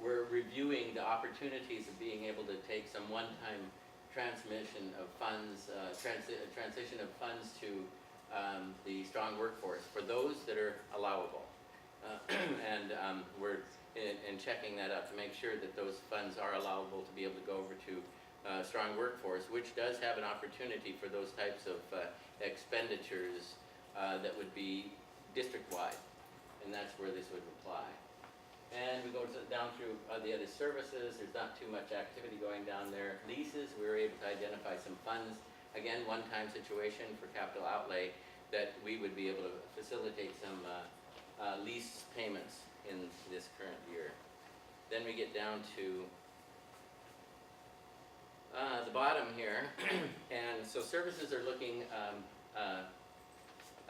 we're reviewing the opportunities of being able to take some one-time transmission of funds, transition of funds to the strong workforce for those that are allowable. And we're in checking that out to make sure that those funds are allowable to be able to go over to strong workforce, which does have an opportunity for those types of expenditures that would be district-wide, and that's where this would apply. And we go down through the other services. There's not too much activity going down there. Leases, we were able to identify some funds. Again, one-time situation for capital outlay that we would be able to facilitate some lease payments in this current year. Then we get down to the bottom here. And so services are looking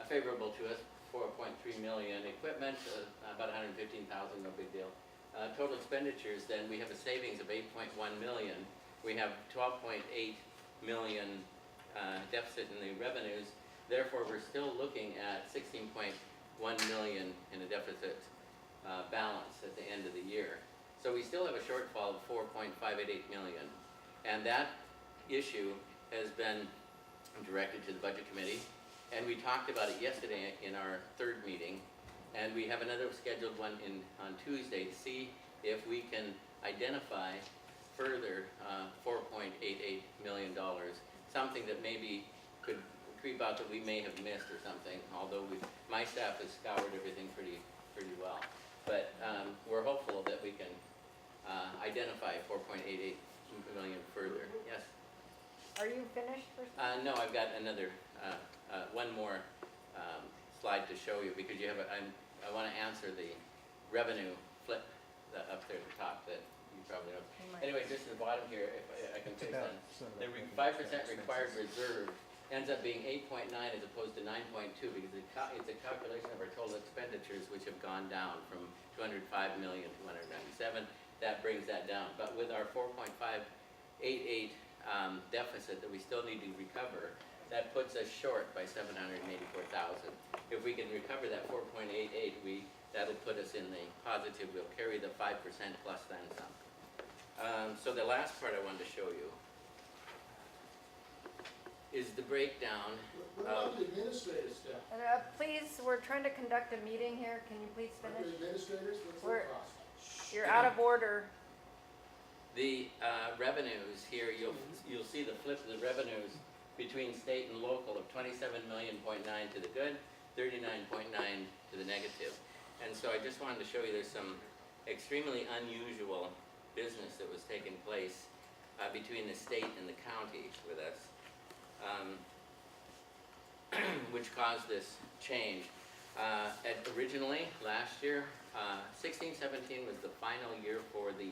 favorable to us. 4.3 million. Equipment, about 115,000, no big deal. Total expenditures, then we have a savings of 8.1 million. We have 12.8 million deficit in the revenues. Therefore, we're still looking at 16.1 million in a deficit balance at the end of the year. So we still have a shortfall of 4.588 million. And that issue has been directed to the Budget Committee. And we talked about it yesterday in our third meeting, and we have another scheduled one on Tuesday to see if we can identify further $4.88 million, something that maybe could creep out that we may have missed or something, although my staff has scoured everything pretty well. But we're hopeful that we can identify 4.88 million further. Yes? Are you finished for? No, I've got another one more slide to show you because you have I want to answer the revenue flip up there at the top that you probably know. Anyway, just at the bottom here, if I can fix that, the 5% required reserve ends up being 8.9 as opposed to 9.2 because it's a calculation of our total expenditures which have gone down from 205 million to 197. That brings that down. But with our 4.588 deficit that we still need to recover, that puts us short by 784,000. If we can recover that 4.88, that'll put us in the positive. We'll carry the 5% plus then some. So the last part I wanted to show you is the breakdown. What about the administrative staff? Please, we're trying to conduct a meeting here. Can you please The finish? administrators, what's We're- their cost? You're out of order. The revenues here, you'll see the flip of the revenues between state and local of 27.9 million to the good, 39.9 to the negative. And so I just wanted to show you there's some extremely unusual business that was taking place between the state and the county with us, which caused this change. Originally, last year, 16-17 was the final year for the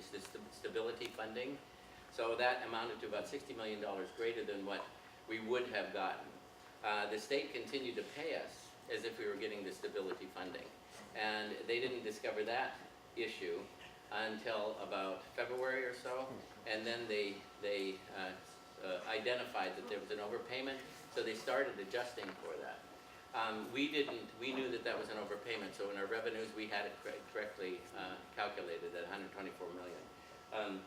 stability funding. So that amounted to about $60 million greater than what we would have gotten. The state continued to pay us as if we were getting the stability funding. And they didn't discover that issue until about February or so. And then they identified that there was an overpayment, so they started adjusting for that. We knew that that was an overpayment, so in our revenues we had it correctly calculated at 124 million.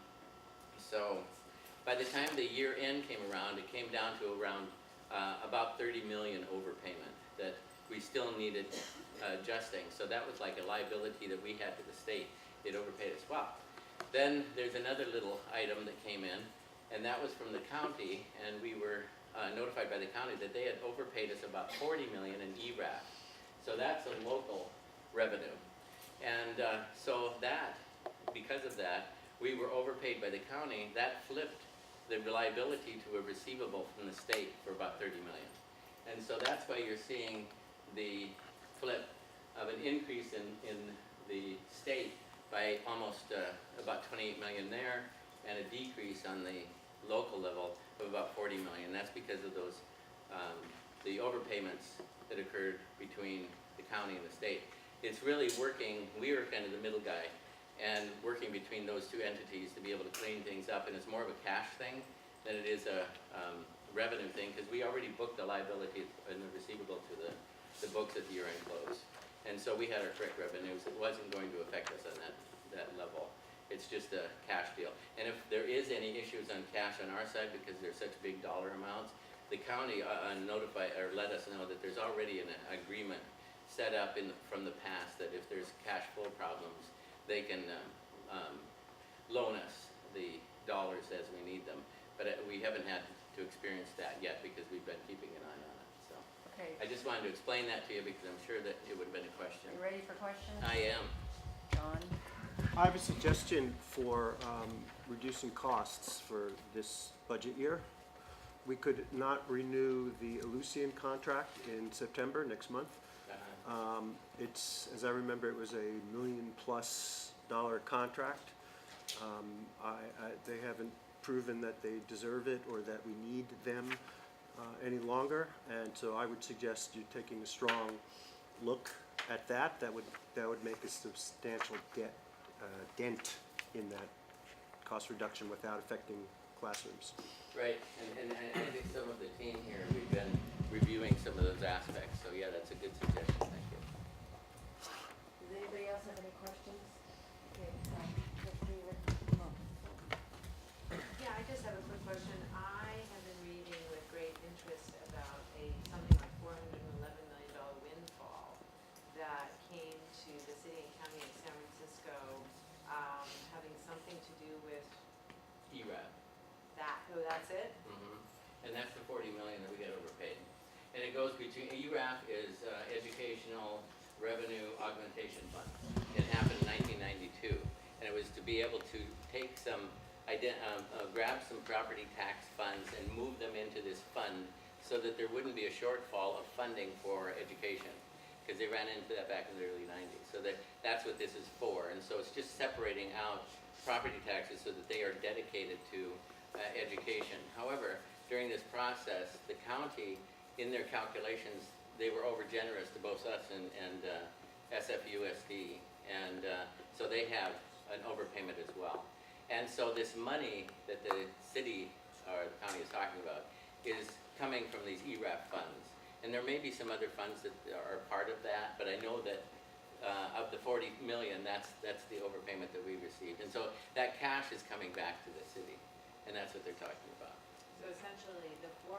So by the time the year end came around, it came down to around about 30 million overpayment that we still needed adjusting. So that was like a liability that we had to the state. It overpaid us well. Then there's another little item that came in, and that was from the county, and we were notified by the county that they had overpaid us about 40 million in ERAF. So that's a local revenue. And so that, because of that, we were overpaid by the county. That flipped the liability to a receivable from the state for about 30 million. And so that's why you're seeing the flip of an increase in the state by almost about 28 million there, and a decrease on the local level of about 40 million. That's because of those, the overpayments that occurred between the county and the state. It's really working, we are kind of the middle guy, and working between those two entities to be able to clean things up, and it's more of a cash thing than it is a revenue thing, because we already booked the liability and the receivable to the books at the year-end close. And so we had our correct revenues. It wasn't going to affect us on that level. It's just a cash deal. And if there is any issues on cash on our side, because they're such big dollar amounts, the county let us know that there's already an agreement set up from the past that if there's cash flow problems, they can loan us the dollars as we need them. But we haven't had to experience that yet because we've been keeping an eye on it. So Okay, I just wanted to explain that to you because I'm sure that it would have been a question. you ready for questions? I am. John? I have a suggestion for reducing costs for this budget year. We could not renew the Ellucian contract in September, next month. It's, as I remember, it was a $1 million+ contract. They haven't proven that they deserve it or that we need them any longer, and so I would suggest you taking a strong look at that. That would make a substantial dent in that cost reduction without affecting classrooms. Right, and I think some of the team here, we've been reviewing some of those aspects, so yeah, that's a good suggestion, thank you. Does anybody else have any questions? Okay, trustee Rick. Yeah, I just have a quick question. I have been reading with great interest about something like $411 million windfall that came to the city and county of San Francisco, having something to do with ERAP. that. Oh, that's it? And that's the 40 million that we got overpaid. And it goes between, ERAP is Educational Revenue Augmentation Fund. It happened in 1992, and it was to be able to take some, grab some property tax funds and move them into this fund so that there wouldn't be a shortfall of funding for education, because they ran into that back in the early 90s. So that's what this is for, and so it's just separating out property taxes so that they are dedicated to education. However, during this process, the county, in their calculations, they were over generous to both us and SFUSD, and so they have an overpayment as well. And so this money that the city or the county is talking about is coming from these ERAP funds. And there may be some other funds that are part of that, but I know that of the 40 million, that's the overpayment that we received. And so that cash is coming back to the city, and that's what they're talking about. So essentially, the 400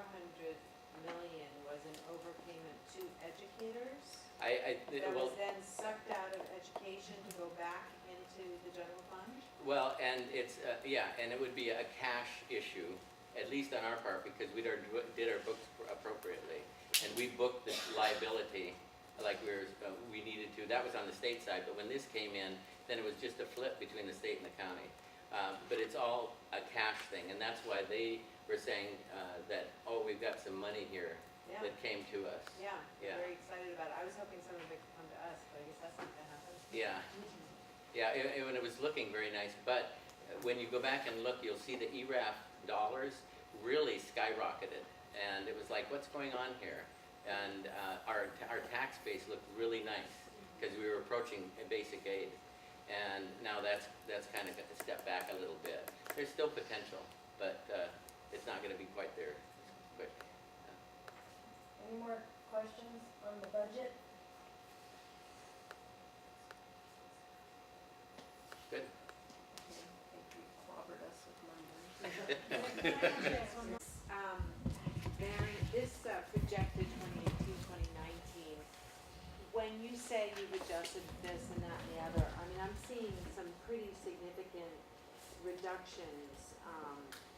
million was an overpayment to educators that Well, was then sucked out of education to go back into the general fund? well, and it's, yeah, and it would be a cash issue, at least on our part, because we did our books appropriately. And we booked the liability like we needed to. That was on the state side, but when this came in, then it was just a flip between the state and the county. But it's all a cash thing, and that's why they were saying that, oh, we've got some money here Yeah. that came to us. Yeah, Yeah. very excited about it. I was hoping some of it could come to us, but I guess that's not gonna happen. Yeah, yeah, it was looking very nice, but when you go back and look, you'll see the ERAF dollars really skyrocketed, and it was like, what's going on here? And our tax base looked really nice, because we were approaching a basic aid, and now that's kind of got to step back a little bit. There's still potential, but it's not going to be quite there quick. Any more questions on the budget? Good. Okay, I think you clobbered us with numbers. Barry, this projected 2018, 2019, when you say you've adjusted this and that and the other, I mean, I'm seeing some pretty significant reductions,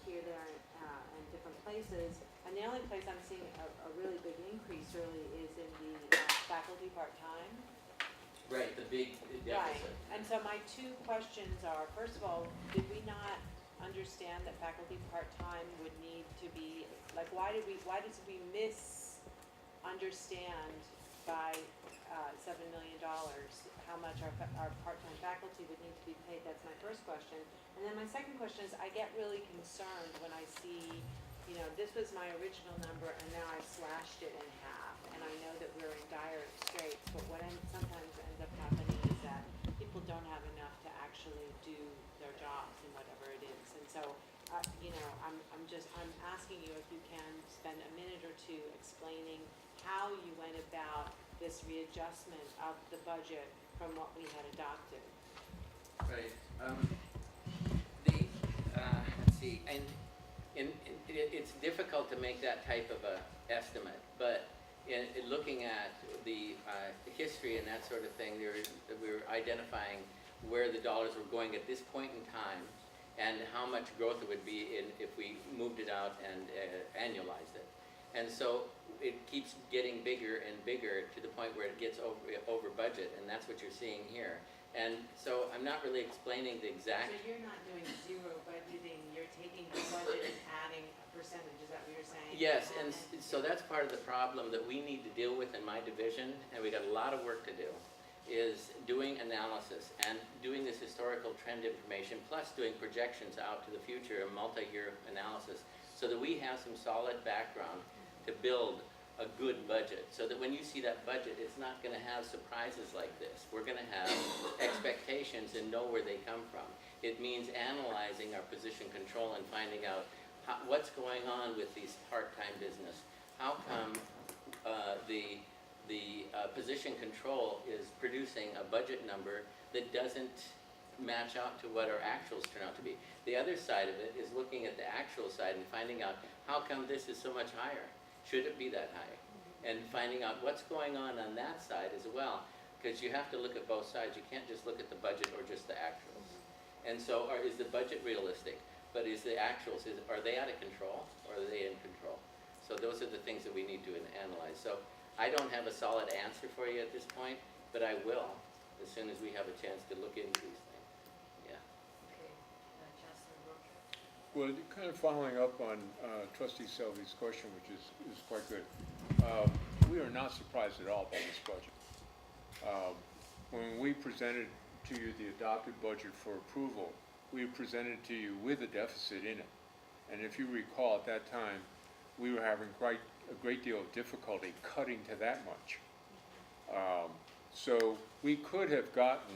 here, there, and different places. And the only place I'm seeing a really big increase really is in the faculty part-time. Right, the big Right, deficit. and so my two questions are, first of all, did we not understand that faculty part-time would need to be, like, why does we misunderstand by $7 million how much our part-time faculty would need to be paid? That's my first question. And then my second question is, I get really concerned when I see, this was my original number and now I've slashed it in half. And I know that we're in dire straits, but what sometimes ends up happening is that people don't have enough to actually do their jobs and whatever it is. And so, I'm asking you if you can spend a minute or two explaining how you went about this readjustment of the budget from what we had adopted. Right. Let's see, and it's difficult to make that type of a estimate, but in looking at the history and that sort of thing, we were identifying where the dollars were going at this point in time and how much growth it would be if we moved it out and annualized it. And so it keeps getting bigger and bigger to the point where it gets over budget, and that's what you're seeing here. And so I'm not really explaining the exact. So you're not doing zero budgeting, you're taking the budget and adding a percentage, is that what you're saying? Yes, and so that's part of the problem that we need to deal with in my division, and we got a lot of work to do, is doing analysis and doing this historical trend information, plus doing projections out to the future, a multi-year analysis, so that we have some solid background to build a good budget, so that when you see that budget, it's not going to have surprises like this. We're going to have expectations and know where they come from. It means analyzing our position control and finding out what's going on with these part-time business. How come the position control is producing a budget number that doesn't match out to what our actuals turn out to be? The other side of it is looking at the actual side and finding out how come this is so much higher. Should it be that high? And finding out what's going on that side as well, because you have to look at both sides. You can't just look at the budget or just the actuals. And so is the budget realistic? But is the actuals, are they out of control or are they in control? So those are the things that we need to analyze. So I don't have a solid answer for you at this point, but I will as soon as we have a chance to look into these things. Yeah. Okay, Chancellor Rocha. Well, kind of following up on Trustee Selby's question, which is quite good. We are not surprised at all by this budget. When we presented to you the adopted budget for approval, we presented to you with a deficit in it. And if you recall, at that time, we were having a great deal of difficulty cutting to that much. So we could have gotten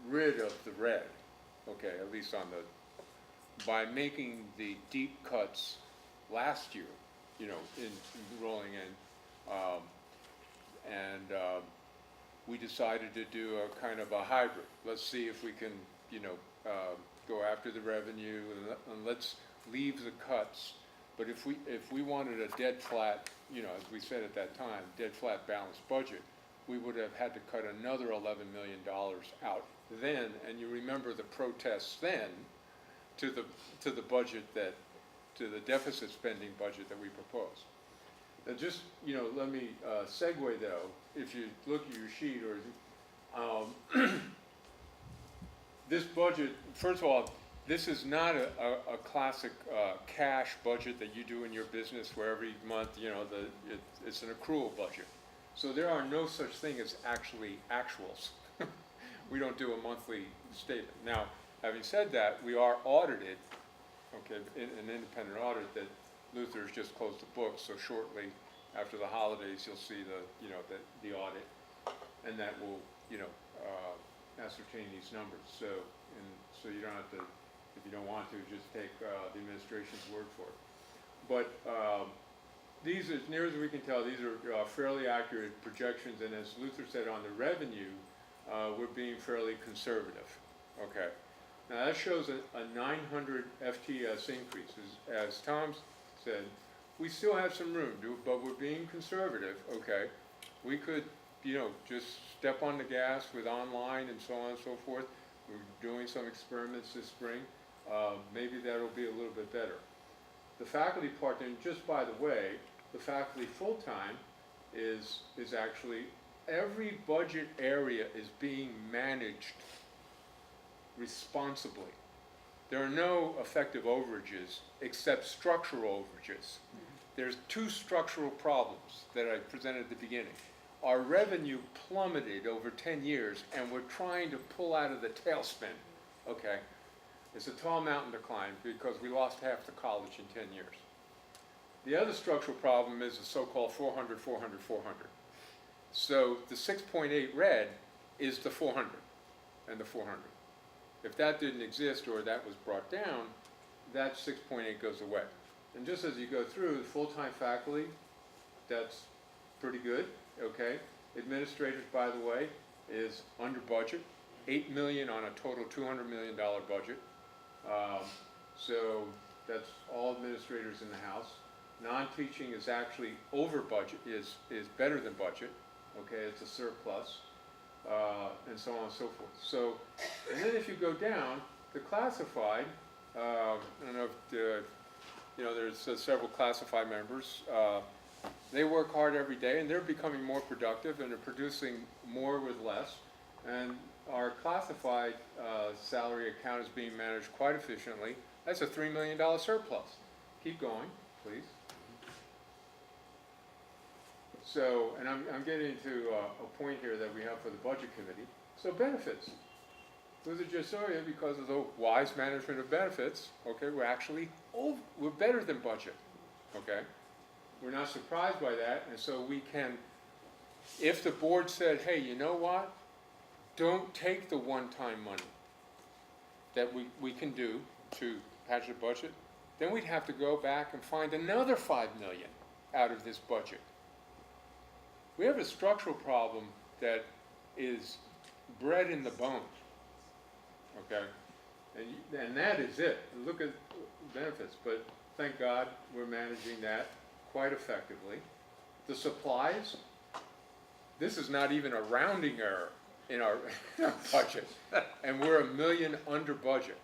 rid of the red, okay, at least by making the deep cuts last year, in rolling in, we decided to do a kind of a hybrid. Let's see if we can, go after the revenue and let's leave the cuts. But if we wanted a dead flat, as we said at that time, dead flat balanced budget, we would have had to cut another $11 million out then. And you remember the protests then to the budget to the deficit spending budget that we proposed. Now just, let me segue though, if you look at your sheet this budget, first of all, this is not a classic cash budget that you do in your business where every month, it's an accrual budget. So there are no such thing as actuals. We don't do a monthly statement. Now, having said that, we are audited, okay, in an independent audit that Luther's just closed the books, so shortly after the holidays, you'll see the audit, and that will, ascertain these numbers. So you don't have to, if you don't want to, just take the administration's word for it. But these, as near as we can tell, these are fairly accurate projections, and as Luther said on the revenue, we're being fairly conservative, okay? Now that shows a 900 FTS increase. As Tom said, we still have some room, but we're being conservative, okay? We could, just step on the gas with online and so on and so forth, We're doing some experiments this spring. Maybe that'll be a little bit better. The faculty part, and just by the way, the faculty full-time is actually, every budget area is being managed responsibly. There are no effective overages except structural overages. There's two structural problems that I presented at the beginning. Our revenue plummeted over 10 years, and we're trying to pull out of the tailspin, okay? It's a tall mountain to climb because we lost half the college in 10 years. The other structural problem is the so-called 400, 400, 400. So the 6.8 red is the 400 and the 400. If that didn't exist or that was brought down, that 6.8 goes away. And just as you go through, the full-time faculty, that's pretty good, okay? Administrators, by the way, is under budget, 8 million on a total $200 million budget. So that's all administrators in the house. Non-teaching is actually over budget, is better than budget, okay? It's a surplus, and so on and so forth. So, and then if you go down, the classified, I don't know if there's several classified members. They work hard every day, and they're becoming more productive, and they're producing more with less. And our classified salary account is being managed quite efficiently. That's a $3 million surplus. Keep going, please. So, and I'm getting to a point here that we have for the budget committee. So benefits. Luther just saw you because of the wise management of benefits. Okay, we're better than budget. Okay, we're not surprised by that, and so we can. If the board said, "Hey, you know what? Don't take the one-time money that we can do to patch the budget," then we'd have to go back and find another $5 million out of this budget. We have a structural problem that is bred in the bone. Okay, and that is it. Look at benefits, but thank God we're managing that quite effectively. The supplies, this is not even a rounding error in our budget, and we're $1 million under budget.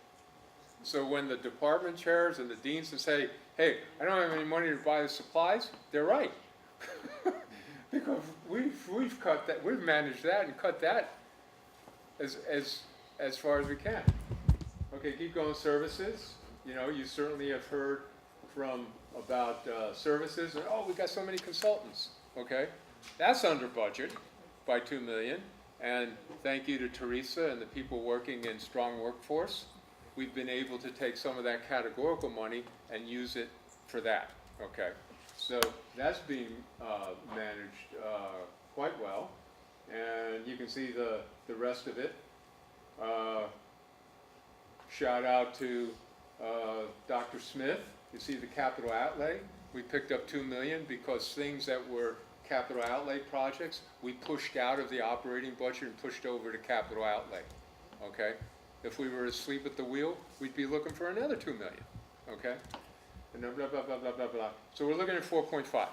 So when the department chairs and the deans say, "Hey, I don't have any money to buy the supplies," they're right, because we've cut that, we've managed that and cut that as far as we can. Okay, keep going. Services. You know, you certainly have heard about services, and we got so many consultants. Okay, that's under budget by $2 million. And thank you to Teresa and the people working in Strong Workforce. We've been able to take some of that categorical money and use it for that. Okay, so that's being managed quite well, and you can see the rest of it. Shout out to Dr. Smith. You see the capital outlay. We picked up $2 million because things that were capital outlay projects, we pushed out of the operating budget and pushed over to capital outlay. Okay? If we were asleep at the wheel, we'd be looking for another $2 million. Okay? And then blah, blah, blah, blah, blah, blah. So we're looking at 4.5.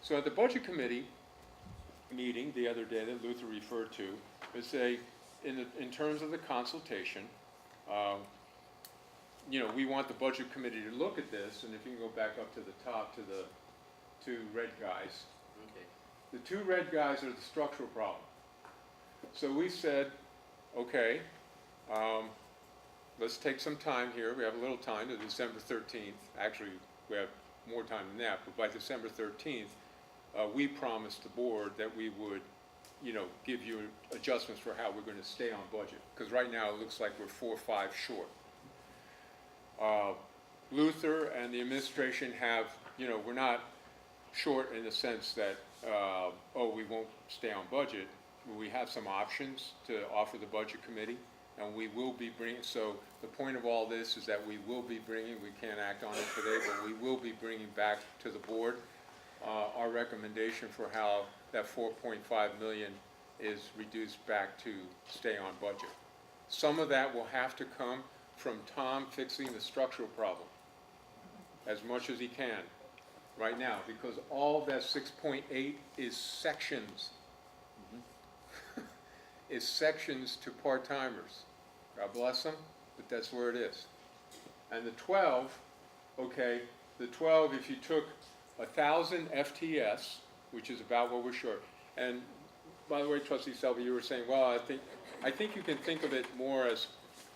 So at the budget committee meeting the other day that Luther referred to, is in terms of the consultation, we want the budget committee to look at this, and if you can go back up to the top to the two red guys. Okay. The two red guys are the structural problem. So we said, okay, let's take some time here. We have a little time to December 13th. Actually, we have more time than that, but by December 13th, we promised the board that we would, give you adjustments for how we're going to stay on budget. Because right now it looks like we're 4 or 5 short. Luther and the administration have, we're not short in the sense that, we won't stay on budget. We have some options to offer the budget committee, and we will be bringing, so the point of all this is that we will be bringing, we can't act on it today, but we will be bringing back to the board our recommendation for how that 4.5 million is reduced back to stay on budget. Some of that will have to come from Tom fixing the structural problem as much as he can right now, because all that 6.8 is sections. Is sections to part-timers. God bless them, but that's where it is. And the 12, okay, the 12, if you took 1,000 FTS, which is about what we're short, and by the way, Trustee Selby, you were saying, well, I think you can think of it more as,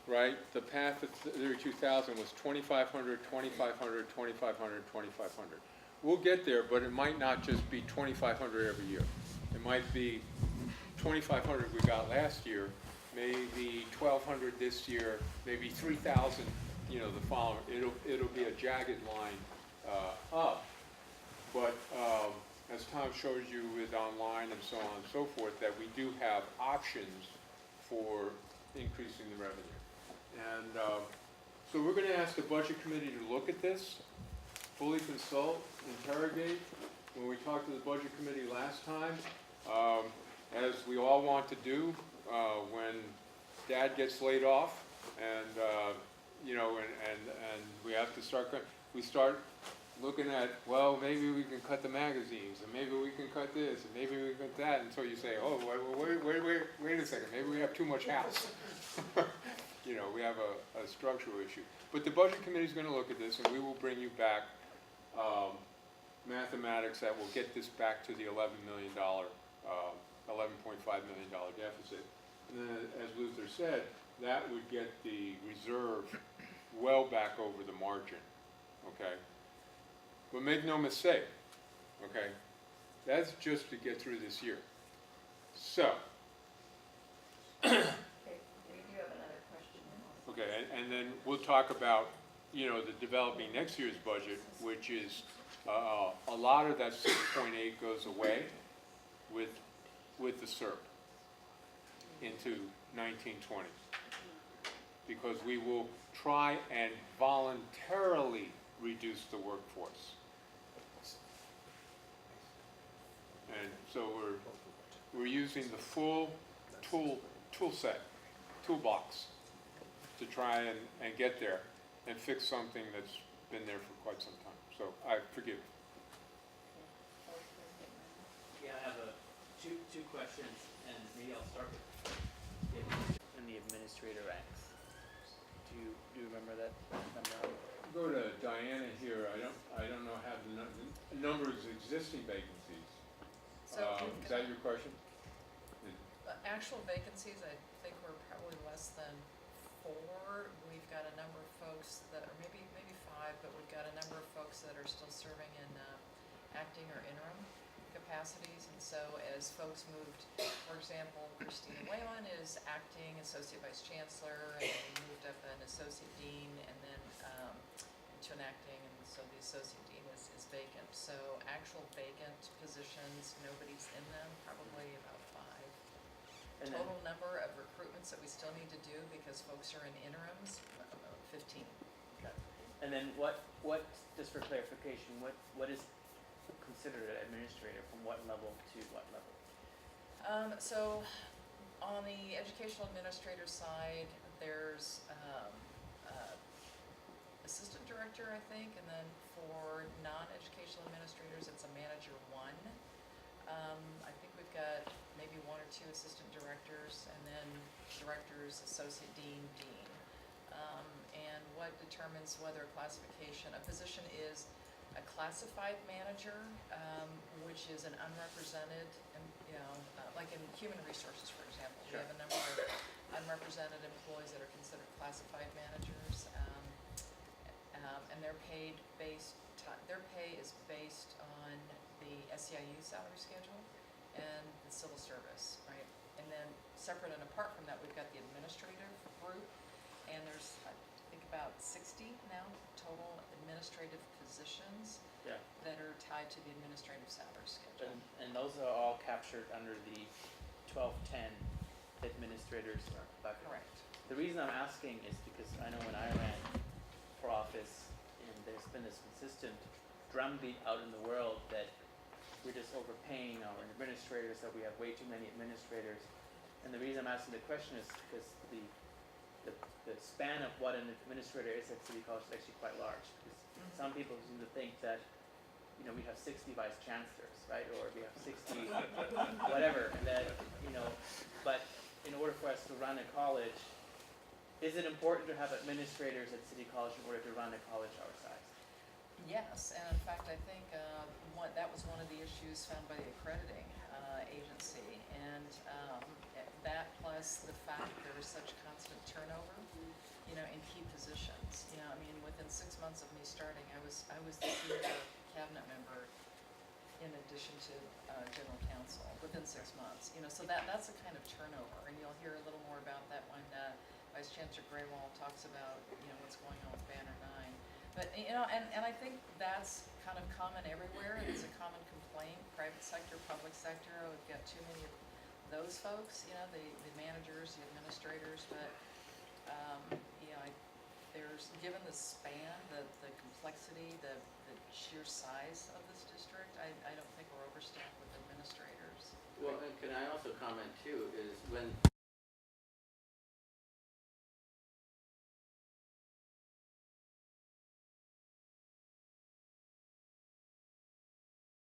right, the path of 32,000 was 2,500, 2,500, 2,500, 2,500. We'll get there, but it might not just be 2,500 every year. It might be 2,500 we got last year, maybe 1,200 this year, maybe 3,000, the following. It'll be a jagged line up. But as Tom shows you with online and so on and so forth, that we do have options for increasing the revenue. And so we're going to ask the Budget Committee to look at this, fully consult, interrogate. When we talked to the Budget Committee last time, as we all want to do when Dad gets laid off, and and we have to start looking at, well, maybe we can cut the magazines, and maybe we can cut this, and maybe we can cut that, until you say, oh, wait a second, maybe we have too much house. We have a structural issue. But the Budget Committee is going to look at this, and we will bring you back mathematics that will get this back to the $11.5 million deficit. And then, as Luther said, that would get the reserve well back over the margin, okay? But make no mistake, okay? That's just to get through this year. So. Okay, we do have another question. Okay, and then we'll talk about, the developing next year's budget, which is, a lot of that 6.8 goes away with the SERP into 1920. Because we will try and voluntarily reduce the workforce. And so we're using the full toolbox to try and get there and fix something that's been there for quite some time. So I forgive. Yeah, I have two questions, and maybe I'll start with in the administrator ranks. Do you remember that number? Go to Diana here. I don't know how the number of existing vacancies. Is that your question? Actual vacancies, I think we're probably less than 4. We've got a number of folks that, or maybe 5, but we've got a number of folks that are still serving in acting or interim capacities. And so as folks moved, for example, Christina Whalen is acting associate vice chancellor, and then moved up an associate dean, and then to an acting, and so the associate dean is vacant. So actual vacant positions, nobody's in them, probably about 5. And Total number of recruitments that we still need to do because folks are in interims, 15. Okay. And then what, just for clarification, what is considered an administrator from what level to what level? So on the educational administrator side, there's assistant director, I think, and then for non-educational administrators, it's a manager 1. I think we've got maybe 1 or 2 assistant directors, and then directors, associate dean. And what determines whether a position is a classified manager, which is an unrepresented, like in human resources, for example. Sure. We have a number of unrepresented employees that are considered classified managers, and their pay is based on the SEIU salary schedule and the civil service, right? And then separate and apart from that, we've got the administrative group, and there's, I think, about 60 now total administrative positions Yeah. that are tied to the administrative salary schedule. And those are all captured under the 1210 administrators bucket. Correct. The reason I'm asking is because I know when I ran for office, and there's been this consistent drumbeat out in the world that we're just overpaying our administrators, that we have way too many administrators. And the reason I'm asking the question is because the span of what an administrator is at City College is actually quite large. Because some people seem to think that, we have 60 vice chancellors, right? Or we have 60 whatever, and that, but in order for us to run a college, Is it important to have administrators at City College in order to run a college our size? Yes, and in fact, I think that was one of the issues found by the accrediting agency. And that plus the fact there was such constant turnover, you know, in key positions. You know, I mean, within 6 months of me starting, I was the senior cabinet member in addition to general counsel within 6 months. You know, so that's a kind of turnover, and you'll hear a little more about that when Vice Chancellor Graywall talks about, you know, what's going on with Banner 9. But, you know, and I think that's kind of common everywhere, and it's a common complaint, private sector, public sector. We've got too many of those folks, you know, the managers, the administrators, but, you know, there's, given the span, the complexity, the sheer size of this district, I don't think we're overstaffed with administrators. Well, and can I also comment too, is when